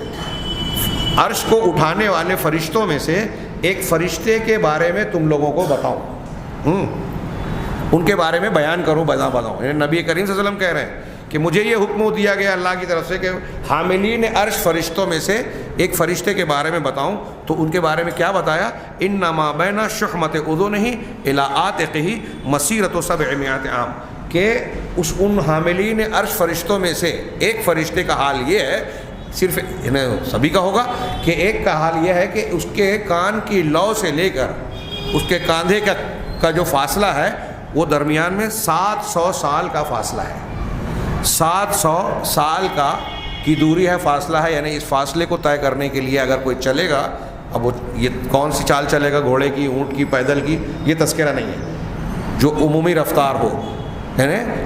عرش کو اٹھانے والے فرشتوں میں سے ایک فرشتے کے بارے میں تم لوگوں کو بتاؤں، ان کے بارے میں بیان کروں، بتاؤں۔ یعنی نبی کریم صلی اللہ علیہ وسلم کہہ رہے ہیں کہ مجھے یہ حکم دیا گیا اللہ کی طرف سے کہ حاملین عرش فرشتوں میں سے ایک فرشتے کے بارے میں بتاؤں، تو ان کے بارے میں کیا بتایا؟ انما بین شحمۃ اذنہ الی عاتقہ مسیرۃ 700 عام، کہ ان حاملین عرش فرشتوں میں سے ایک فرشتے کا حال یہ ہے، صرف سبھی کا ہوگا، کہ ایک کا حال یہ ہے کہ اس کے کان کی لو سے لے کر اس کے کاندھے کا جو فاصلہ ہے وہ درمیان میں 700 سال کا فاصلہ ہے، 700 سال کی دوری ہے، فاصلہ ہے۔ یعنی اس فاصلے کو طے کرنے کے لیے اگر کوئی چلے گا، اب وہ یہ کون سی چال چلے گا، گھوڑے کی، اونٹ کی، پیدل کی، یہ تذکرہ نہیں ہے، جو عمومی رفتار ہو،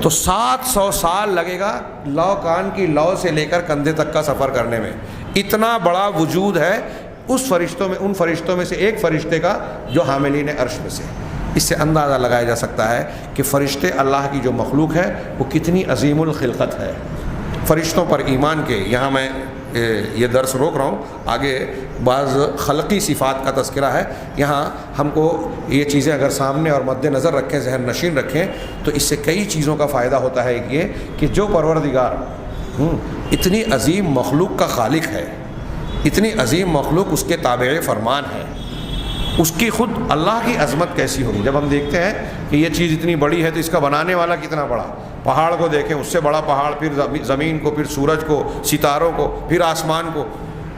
تو 700 سال لگے گا لو، کان کی لو سے لے کر کندھے تک کا سفر کرنے میں۔ اتنا بڑا وجود ہے اس فرشتوں میں، ان فرشتوں میں سے ایک فرشتے کا جو حاملین عرش میں سے۔ اس سے اندازہ لگایا جا سکتا ہے کہ فرشتے اللہ کی جو مخلوق ہے وہ کتنی عظیم الخلقت ہے۔ فرشتوں پر ایمان کے یہاں میں یہ درس روک رہا ہوں، آگے بعض خلقی صفات کا تذکرہ ہے، یہاں ہم کو یہ چیزیں اگر سامنے اور مد نظر رکھیں، ذہن نشین رکھیں، تو اس سے کئی چیزوں کا فائدہ ہوتا ہے۔ ایک یہ کہ جو پروردگار اتنی عظیم مخلوق کا خالق ہے، اتنی عظیم مخلوق اس کے تابع فرمان ہے، اس کی خود اللہ کی عظمت کیسی ہوگی۔ جب ہم دیکھتے ہیں کہ یہ چیز اتنی بڑی ہے تو اس کا بنانے والا کتنا بڑا، پہاڑ کو دیکھیں، اس سے بڑا پہاڑ، پھر زمین کو، پھر سورج کو، ستاروں کو، پھر آسمان کو،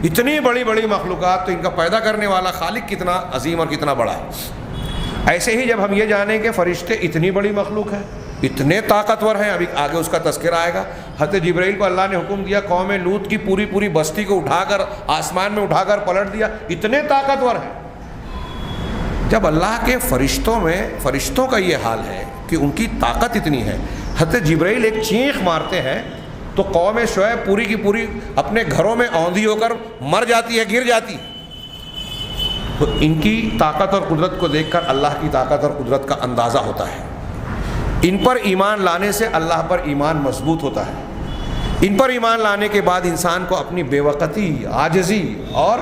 اتنی بڑی بڑی مخلوقات، تو ان کا پیدا کرنے والا خالق کتنا عظیم اور کتنا بڑا ہے۔ ایسے ہی جب ہم یہ جانیں کہ فرشتے اتنی بڑی مخلوق ہیں، اتنے طاقتور ہیں، ابھی آگے اس کا تذکرہ آئے گا۔ حضرت جبرائیل کو اللہ نے حکم دیا، قوم لوط کی پوری بستی کو اٹھا کر آسمان میں اٹھا کر پلٹ دیا، اتنے طاقتور ہیں۔ جب اللہ کے فرشتوں کا یہ حال ہے کہ ان کی طاقت اتنی ہے، حضرت جبرائیل ایک چینخ مارتے ہیں تو قوم شعیب پوری کی پوری اپنے گھروں میں اوندھی ہو کر مر جاتی ہے، گر جاتی ہے۔ تو ان کی طاقت اور قدرت کو دیکھ کر اللہ کی طاقت اور قدرت کا اندازہ ہوتا ہے۔ ان پر ایمان لانے سے اللہ پر ایمان مضبوط ہوتا ہے۔ ان پر ایمان لانے کے بعد انسان کو اپنی بے وقتی، عاجزی اور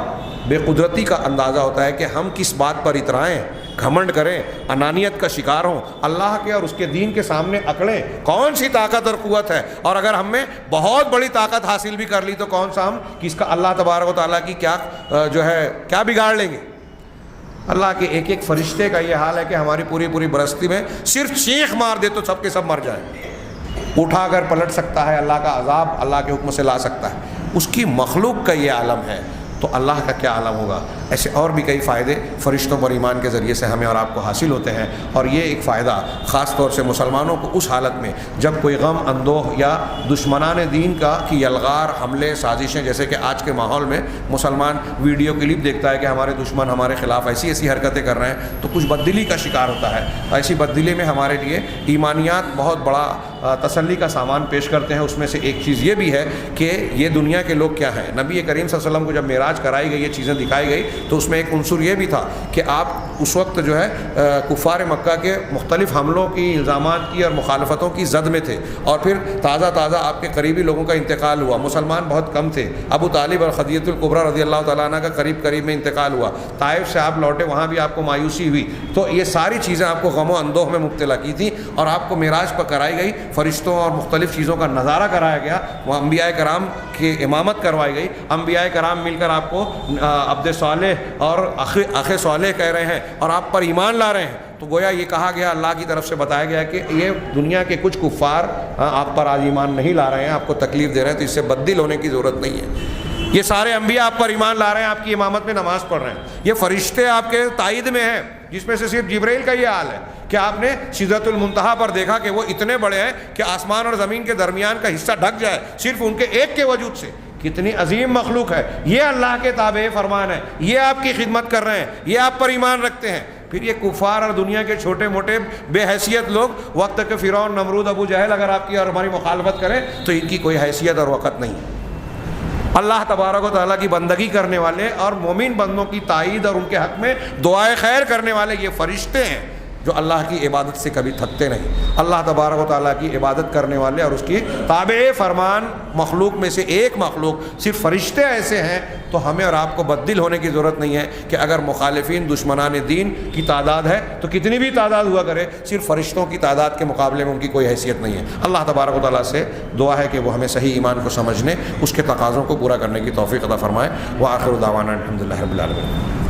بے قدرتی کا اندازہ ہوتا ہے کہ ہم کس بات پر اترائیں، گھمنڈ کریں، انانیت کا شکار ہوں، اللہ کے اور اس کے دین کے سامنے اکڑیں۔ کون سی طاقت اور قوت ہے، اور اگر ہم میں بہت بڑی طاقت حاصل بھی کر لی تو کون سا ہم کس کا اللہ تبارک و تعالیٰ کی کیا بگاڑ لیں گے۔ اللہ کے ایک ایک فرشتے کا یہ حال ہے کہ ہماری پوری برستی میں صرف چیخ مار دے تو سب کے سب مر جائیں، اٹھا کر پلٹ سکتا ہے، اللہ کا عذاب اللہ کے حکم سے لا سکتا ہے۔ اس کی مخلوق کا یہ عالم ہے تو اللہ کا کیا عالم ہوگا۔ ایسے اور بھی کئی فائدے فرشتوں پر ایمان کے ذریعے سے ہمیں اور آپ کو حاصل ہوتے ہیں، اور یہ ایک فائدہ خاص طور سے مسلمانوں کو اس حالت میں جب کوئی غم، اندوہ یا دشمنان دین کی یلغار، حملے، سازشیں، جیسے کہ آج کے ماحول میں مسلمان ویڈیو کلپ دیکھتا ہے کہ ہمارے دشمن ہمارے خلاف ایسی حرکتیں کر رہے ہیں تو کچھ بددلی کا شکار ہوتا ہے۔ ایسی بددلی میں ہمارے لیے ایمانیات بہت بڑا تسلی کا سامان پیش کرتے ہیں۔ اس میں سے ایک چیز یہ بھی ہے کہ یہ دنیا کے لوگ کیا ہیں۔ نبی کریم صلی اللہ علیہ وسلم کو جب معراج کرائی گئی، یہ چیزیں دکھائی گئی، تو اس میں ایک عنصر یہ بھی تھا کہ آپ اس وقت کفار مکہ کے مختلف حملوں کی، الزامات کی اور مخالفتوں کی زد میں تھے، اور پھر تازہ آپ کے قریبی لوگوں کا انتقال ہوا۔ مسلمان بہت کم تھے، ابو طالب اور خدیجہ الکبریٰ رضی اللہ تعالیٰ عنہ کا قریب میں انتقال ہوا۔ طائف سے آپ لوٹے، وہاں بھی آپ کو مایوسی ہوئی۔ تو یہ ساری چیزیں آپ کو غم و اندوہ میں مبتلا کی تھیں، اور آپ کو معراج پر کرائی گئی، فرشتوں اور مختلف چیزوں کا نظارہ کرایا گیا، وہ انبیاء کرام کی امامت کروائی گئی۔ انبیاء کرام مل کر آپ کو عبد صالح اور اخ صالح کہہ رہے ہیں اور آپ پر ایمان لا رہے ہیں۔ تو گویا یہ کہا گیا، اللہ کی طرف سے بتایا گیا کہ یہ دنیا کے کچھ کفار آپ پر آج ایمان نہیں لا رہے ہیں، آپ کو تکلیف دے رہے ہیں، تو اس سے بددل ہونے کی ضرورت نہیں ہے۔ یہ سارے انبیاء آپ پر ایمان لا رہے ہیں، آپ کی امامت میں نماز پڑھ رہے ہیں، یہ فرشتے آپ کے تائید میں ہیں، جس میں سے صرف جبرائیل کا یہ حال ہے کہ آپ نے سدرۃ المنتہا پر دیکھا کہ وہ اتنے بڑے ہیں کہ آسمان اور زمین کے درمیان کا حصہ ڈھک جائے صرف ان کے ایک کے وجود سے۔ کتنی عظیم مخلوق ہے، یہ اللہ کے تابع فرمان ہے، یہ آپ کی خدمت کر رہے ہیں، یہ آپ پر ایمان رکھتے ہیں۔ پھر یہ کفار اور دنیا کے چھوٹے موٹے بے حیثیت لوگ، وقت کے فرعون، نمرود، ابو جہل اگر آپ کی اور ہماری مخالفت کریں تو ان کی کوئی حیثیت اور وقت نہیں۔ اللہ تبارک و تعالیٰ کی بندگی کرنے والے اور مومن بندوں کی تائید اور ان کے حق میں دعائے خیر کرنے والے یہ فرشتے ہیں جو اللہ کی عبادت سے کبھی تھکتے نہیں۔ اللہ تبارک و تعالیٰ کی عبادت کرنے والے اور اس کی تابع فرمان مخلوق میں سے ایک مخلوق صرف فرشتے ایسے ہیں، تو ہمیں اور آپ کو بددل ہونے کی ضرورت نہیں ہے کہ اگر مخالفین، دشمنان دین کی تعداد ہے تو کتنی بھی تعداد ہوا کرے، صرف فرشتوں کی تعداد کے مقابلے میں ان کی کوئی حیثیت نہیں ہے۔ اللہ تبارک و تعالیٰ سے دعا ہے کہ وہ ہمیں صحیح ایمان کو سمجھنے، اس کے تقاضوں کو پورا کرنے کی توفیق عطا فرمائے۔ وآخر دعوانا الحمدللہ رب العالمین۔